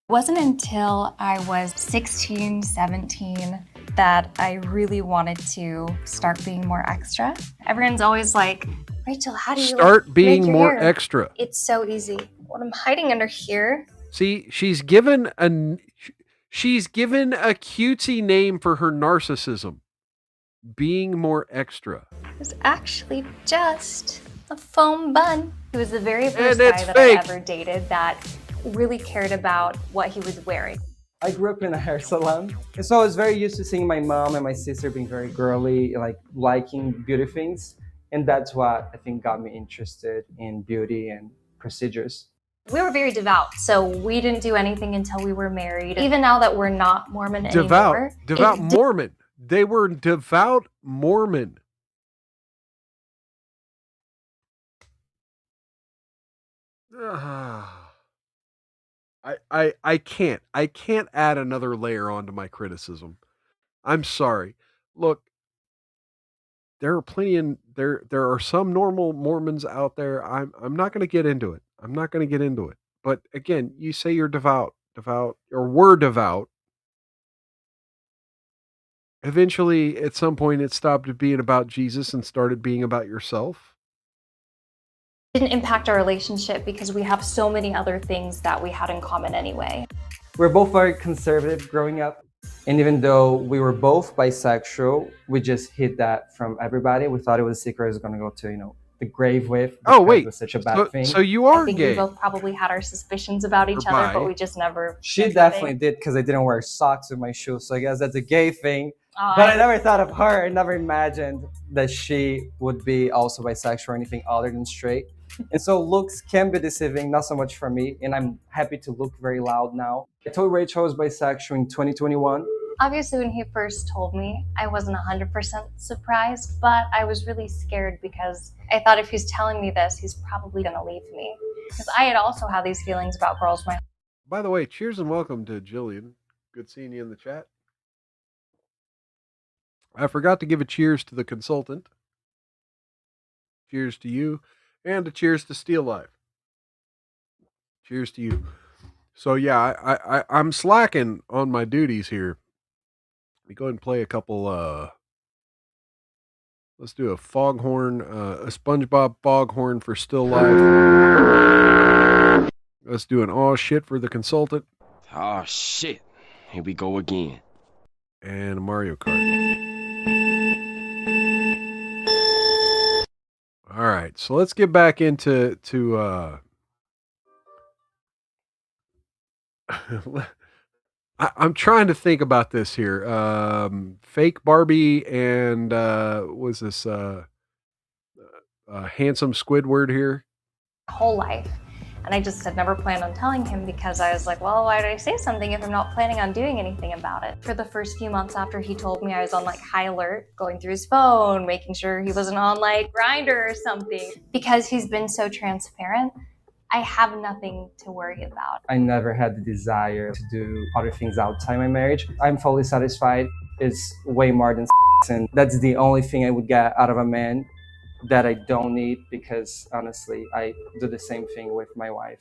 It wasn't until I was 16, 17 that I really wanted to start being more extra. Everyone's always like, Rachel, how do you start being make your more hair? extra? It's so easy. What I'm hiding under here. See, she's given a cutesy name for her narcissism. Being more extra. It was actually just a foam bun. He was the very first it's guy that fake. I ever dated that really cared about what he was wearing. I grew up in a hair salon, and so I was very used to seeing my mom and my sister being very girly, like liking beauty things, and that's what I think got me interested in beauty and procedures. We were very devout, so we didn't do anything until we were married. Even now that we're not Mormon anymore. Devout Mormon. They were devout Mormon. I can't add another layer onto my criticism. I'm sorry. Look, there are there are some normal Mormons out there. I'm not going to get into it. But again, you say you're devout, or were devout. Eventually, at some point, it stopped being about Jesus and started being about yourself. Didn't impact our relationship because we have so many other things that we had in common anyway. We're both very conservative growing up, and even though we were both bisexual, we just hid that from everybody. We thought it was a secret I was going to go to, the grave with. Oh wait, it was such a bad thing. So you are I think gay. we both probably had our suspicions about each other, but we just never. She definitely did because I didn't wear socks with my shoes, so I guess that's a gay thing. But I never thought of her. I never imagined that she would be also bisexual or anything other than straight. And so looks can be deceiving, not so much for me, and I'm happy to look very loud now. I told Rachel I was bisexual in 2021. Obviously, when he first told me, I wasn't 100% surprised, but I was really scared because I thought if he's telling me this, he's probably going to leave me. Because I had also had these feelings about girls. By the way, cheers and welcome to Jillian. Good seeing you in the chat. I forgot to give a cheers to the consultant. Cheers to you. And a cheers to Steel Life. Cheers to you. So yeah, I'm slacking on my duties here. Let me go ahead and play a couple. Let's do a foghorn, a SpongeBob foghorn for Still Life. Let's do an aw shit for the consultant. Oh shit! Here we go again. And a Mario Kart. All right, so let's get back into I'm trying to think about this here. Fake Barbie and was this handsome Squidward here? Whole life. And I just had never planned on telling him because I was like, well, why did I say something if I'm not planning on doing anything about it? For the first few months after he told me, I was on like high alert, going through his phone, making sure he wasn't on like Grindr or something. Because he's been so transparent, I have nothing to worry about. I never had the desire to do other things outside my marriage. I'm fully satisfied. It's way more than sex, and that's the only thing I would get out of a man that I don't need, because honestly, I do the same thing with my wife.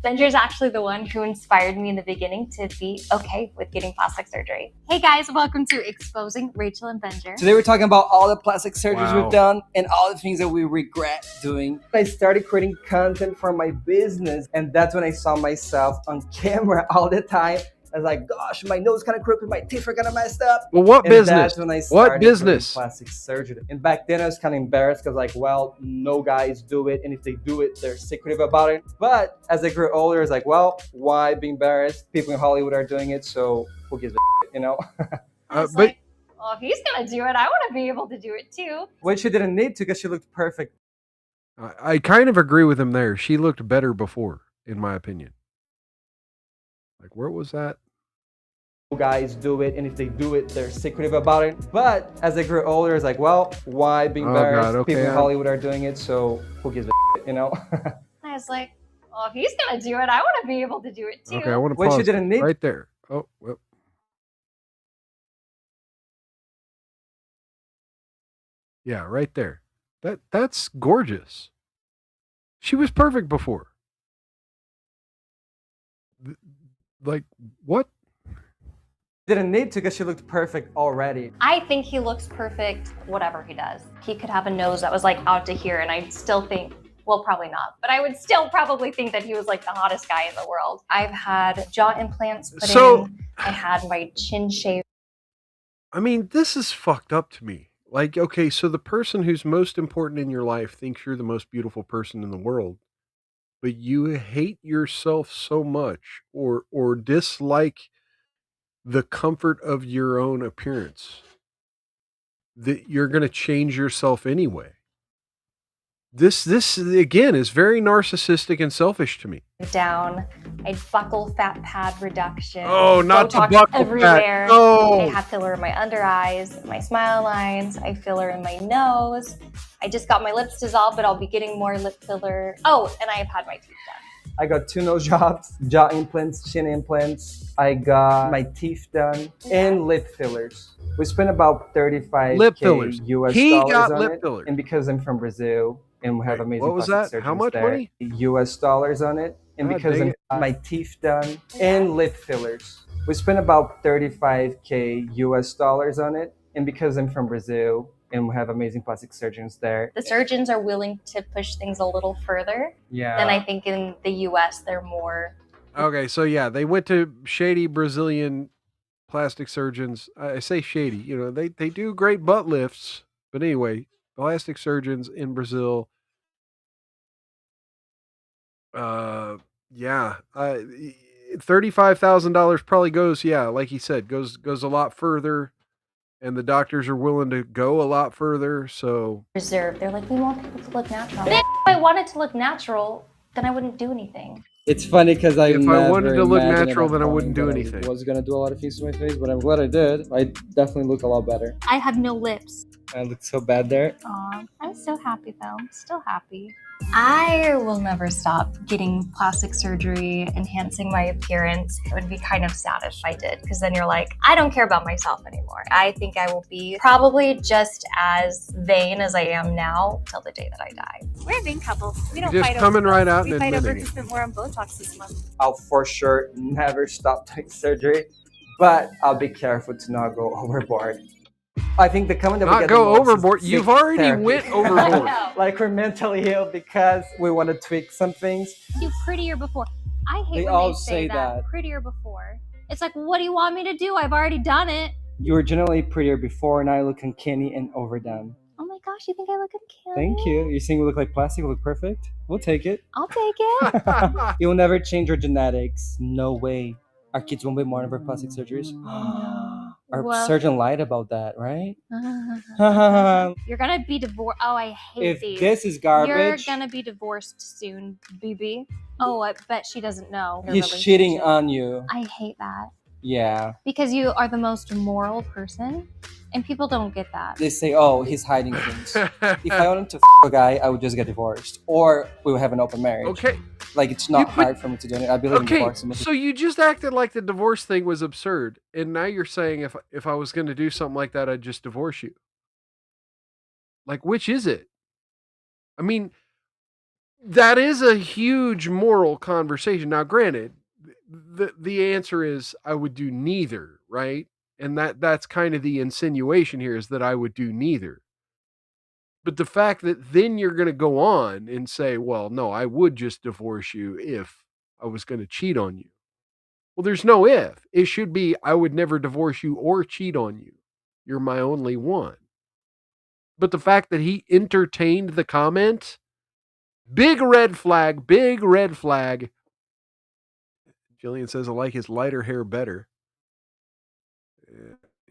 Benjer's actually the one who inspired me in the beginning to be okay with getting plastic surgery. Hey guys, welcome to Exposing Rachel and Benjer. Today we're talking about all the plastic surgeries we've done and all the things that we regret doing. I started creating content for my business, and that's when I saw myself on camera all the time. I was like, gosh, my nose kind of crooked, my teeth are kind of messed up. Well, what And business? That's when I started What business? doing plastic surgery. And back then I was kind of embarrassed because like, well, no guys do it. And if they do it, they're secretive about it. But as I grew older, I was like, well, why be embarrassed? People in Hollywood are doing it, so who gives a shit, you know? But well, if he's gonna do it, I want to be able to do it too. Which she didn't need to because she looked perfect. I kind of agree with him there. She looked better before, in my opinion. Like, where was that? Guys do it, and if they do it, they're secretive about it. But as I grew older, I was like, well, why be embarrassed? God, okay, People in Hollywood are doing it, so who gives a shit, you know? I was like, well, if he's gonna do it, I want to be able to do it too. Okay, I want to Which pause you didn't need. right there. Oh, well. Yeah, right there. That's gorgeous. She was perfect before. Like, what? Didn't need to because she looked perfect already. I think he looks perfect, whatever he does. He could have a nose that was like out to here, and I'd still think, well, probably not, but I would still probably think that he was like the hottest guy in the world. I've had jaw implants put in. I had my chin shaved. I mean, this is fucked up to me. Like, okay, so the person who's most important in your life thinks you're the most beautiful person in the world, but you hate yourself so much or dislike the comfort of your own appearance that you're going to change yourself anyway. This again is very narcissistic and selfish to me. Down. I'd buckle fat pad reduction. Oh, not the Botox buckle everywhere. fat. No. I have filler in my under eyes, my smile lines. I filler in my nose. I just got my lips dissolved, but I'll be getting more lip filler. Oh, and I have had my teeth done. I got 2 nose jobs, jaw implants, chin implants. I got my teeth done and lip fillers. We spent about 35K Lip fillers. US He dollars got on lip it. fillers. And because I'm from Brazil and we have amazing what was plastic that? How surgeons much there, money? US dollars on it. And God because dang I'm it. my teeth done and lip fillers. We spent about 35K US dollars on it. And because I'm from Brazil and we have amazing plastic surgeons there. The surgeons are willing to push things a little further than I think in the US. They're more. Okay, so yeah, they went to shady Brazilian plastic surgeons. I say shady, you know, they do great butt lifts, but anyway, plastic surgeons in Brazil. Yeah, $35,000 probably goes. Yeah, like he said, goes a lot further, and the doctors are willing to go a lot further. So Reserved. They're like, we want people to look natural. If I wanted to look natural, then I wouldn't do anything. It's funny because if I wanted to look natural, then I wouldn't do anything. I was gonna do a lot of things to my face, but I'm glad I did. I definitely look a lot better. I have no lips. I look so bad there. Aw, I'm so happy though. I'm still happy. I will never stop getting plastic surgery, enhancing my appearance. It would be kind of sad if I did, because then you're like, I don't care about myself anymore. I think I will be probably just as vain as I am now till the day that I die. We're a vain couple. We don't Just fight coming over right stuff. out We and fight over admitting who it. spent more on Botox this month. I'll for sure never stop doing surgery, but I'll be careful to not go overboard. I think the comment that we Not get go the most is overboard. seek You've already therapy. went overboard. Like we're mentally ill because we want to tweak some things. You prettier before. I hate They when all they say say that. that. Prettier before. It's like, what do you want me to do? I've already done it. You were generally prettier before, and I look uncanny and overdone. Oh my gosh, you think I look uncanny? Thank you. You're saying we look like plastic, we look perfect? We'll take it. I'll take it. You'll never change your genetics. No way. Our kids won't be more of our plastic surgeries. Our Well- surgeon lied about that, right? You're gonna be divorced. Oh, I hate If these. this is garbage- You're gonna be divorced soon, BB. Oh, I bet she doesn't know. your He's cheating relationship. on you. I hate that. Yeah. Because you are the most moral person, and people don't get that. They say, oh, he's hiding things. If I wanted to a guy, I would just get divorced. Or we would have an open marriage. Okay. Like, it's not hard for me to do it. I believe in Okay, divorce. so you just acted like the divorce thing was absurd, and now you're saying if I was going to do something like that, I'd just divorce you. Like, which is it? I mean, that is a huge moral conversation. Now, granted, the answer is I would do neither, right? And that's kind of the insinuation here, is that I would do neither. But the fact that then you're going to go on and say, well, no, I would just divorce you if I was going to cheat on you. Well, there's no if. It should be, I would never divorce you or cheat on you. You're my only one. But the fact that he entertained the comment, big red flag, big red flag. Jillian says, I like his lighter hair better.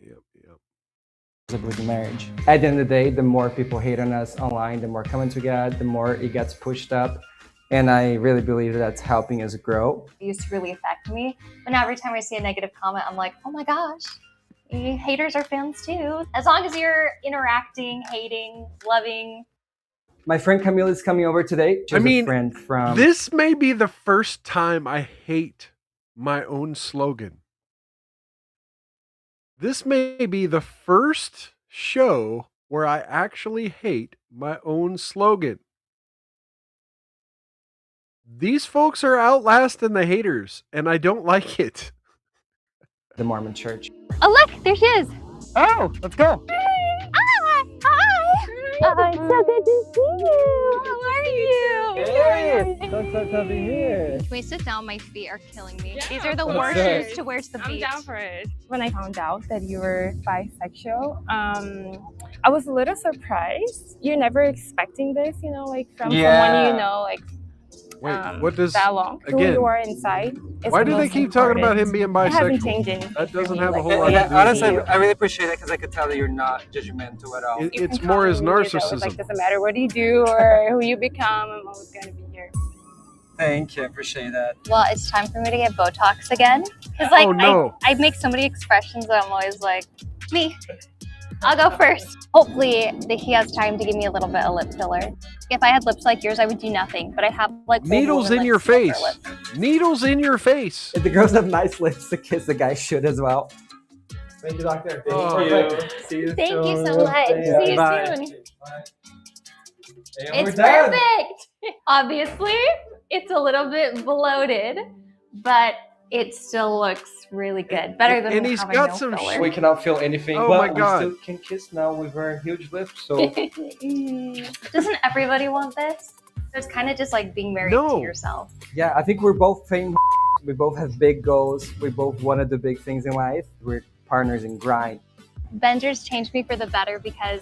Yep. With marriage. At the end of the day, the more people hate on us online, the more comments we get, the more it gets pushed up. And I really believe that's helping us grow. It used to really affect me. But now every time I see a negative comment, I'm like, oh my gosh, haters are fans too. As long as you're interacting, hating, loving. My friend Camille is coming over today. She's a friend from... This may be the first time I hate my own slogan. This may be the first show where I actually hate my own slogan. These folks are outlasting the haters, and I don't like it. The Mormon Church. Oh, look, there she is. Oh, let's go. Hi. It's so good to see you. How are you? Hey, so to be here. Can we sit down? My feet are killing me. Yeah. These are the worst shoes to wear to the beach. I'm down for it. When I found out that you were bisexual, I was a little surprised. You're never expecting this, you know, like from someone you know, like what does that long. Who you are inside. Why do they keep talking about him being bisexual? It hasn't changed anything. That doesn't have a like, whole lot to do with honestly, it. I really appreciate it because I could tell that you're not judgmental at all. It's more his narcissism. Like, doesn't matter what you do or who you become, I'm always going to be here. Thank you, I appreciate that. Well, it's time for me to get Botox again. Because like, Oh, no. I make so many expressions that I'm always like, me. I'll go first. Hopefully he has time to give me a little bit of lip filler. If I had lips like yours, I would do nothing. But I have like Needles in your face. Needles in your face. If the girls have nice lips to kiss, the guys should as well. Thank you, doctor. Thank you. See you Thank soon. you so much. See you Bye. soon. Hey, It's perfect. Obviously, it's a little bit bloated, but it still looks really good. Better than And he's having got no some filler. We cannot feel anything, Oh but my God. we still can kiss now with our huge lips. So Doesn't everybody want this? It's kind of just like being married to yourself. yeah, I think we're both famous. We both have big goals. We both want to do big things in life. We're partners in grind. Benjer's changed me for the better because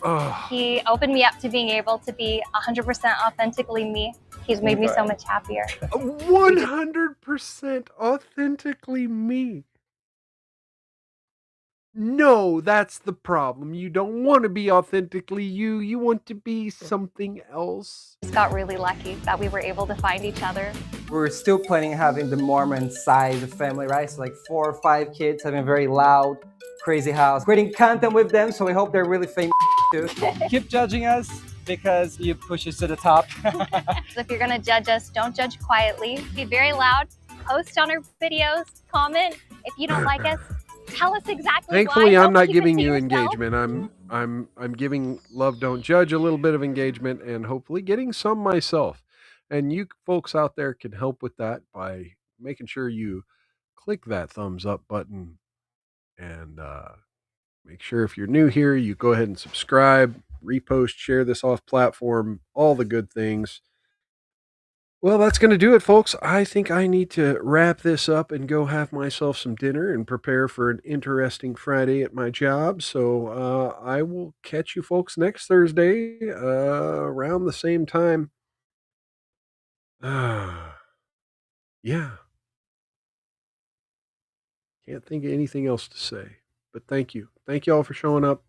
he opened me up to being able to be 100% authentically me. He's made me so much happier. 100% authentically me. No, that's the problem. You don't want to be authentically you. You want to be something else. Just got really lucky that we were able to find each other. We're still planning having the Mormon side of the family, right? So like 4 or 5 kids, having a very loud, crazy house, creating content with them. So we hope they're really famous too. Keep judging us because you push us to the top. So if you're gonna judge us, don't judge quietly. Be very loud. Post on our videos. Comment. If you don't like us, tell us exactly Thankfully, why. I'm Don't not keep it giving to you yourself. engagement. I'm giving Love Don't Judge a little bit of engagement and hopefully getting some myself. And you folks out there can help with that by making sure you click that thumbs up button and make sure if you're new here, you go ahead and subscribe, repost, share this off platform, all the good things. Well, that's going to do it, folks. I think I need to wrap this up and go have myself some dinner and prepare for an interesting Friday at my job. So I will catch you folks next Thursday around the same time. Yeah. Can't think of anything else to say. But thank you. Thank you all for showing up.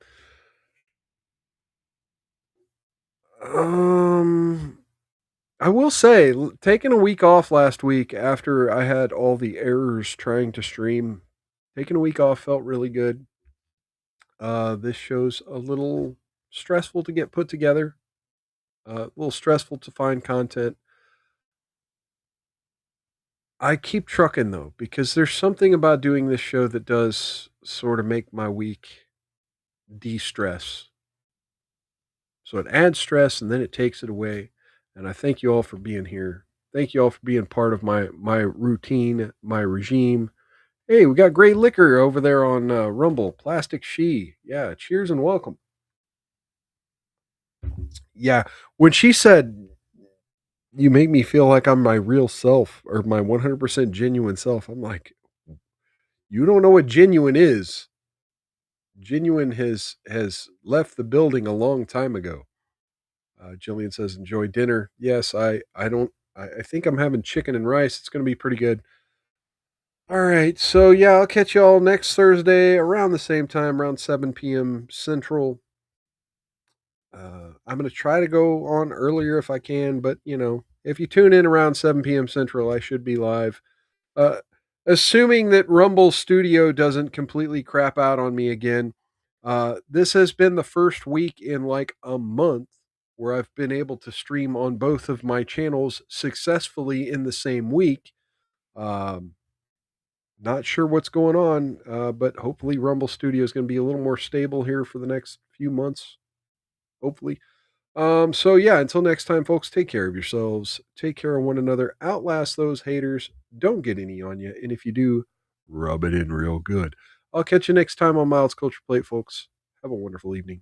I will say, taking a week off last week after I had all the errors trying to stream, taking a week off felt really good. This show's a little stressful to get put together, a little stressful to find content. I keep trucking though, because there's something about doing this show that does sort of make my week de-stress. So it adds stress and then it takes it away. And I thank you all for being here. Thank you all for being part of my routine, my regime. Hey, we got great liquor over there on Rumble. Plastic She. Yeah, cheers and welcome. Yeah, when she said, you make me feel like I'm my real self or my 100% genuine self, I'm like, You don't know what genuine is. Genuine has left the building a long time ago. Jillian says, enjoy dinner. Yes, I think I'm having chicken and rice. It's going to be pretty good. All right. So, yeah, I'll catch you all next Thursday around the same time, around 7 p.m. Central. I'm going to try to go on earlier if I can, but, if you tune in around 7 p.m. Central, I should be live. Assuming that Rumble Studio doesn't completely crap out on me again, this has been the first week in like a month where I've been able to stream on both of my channels successfully in the same week. Not sure what's going on, but hopefully Rumble Studio is going to be a little more stable here for the next few months. Hopefully. So yeah, until next time, folks, take care of yourselves. Take care of one another. Outlast those haters. Don't get any on you. And if you do, rub it in real good. I'll catch you next time on Miles Culture Plate, folks. Have a wonderful evening.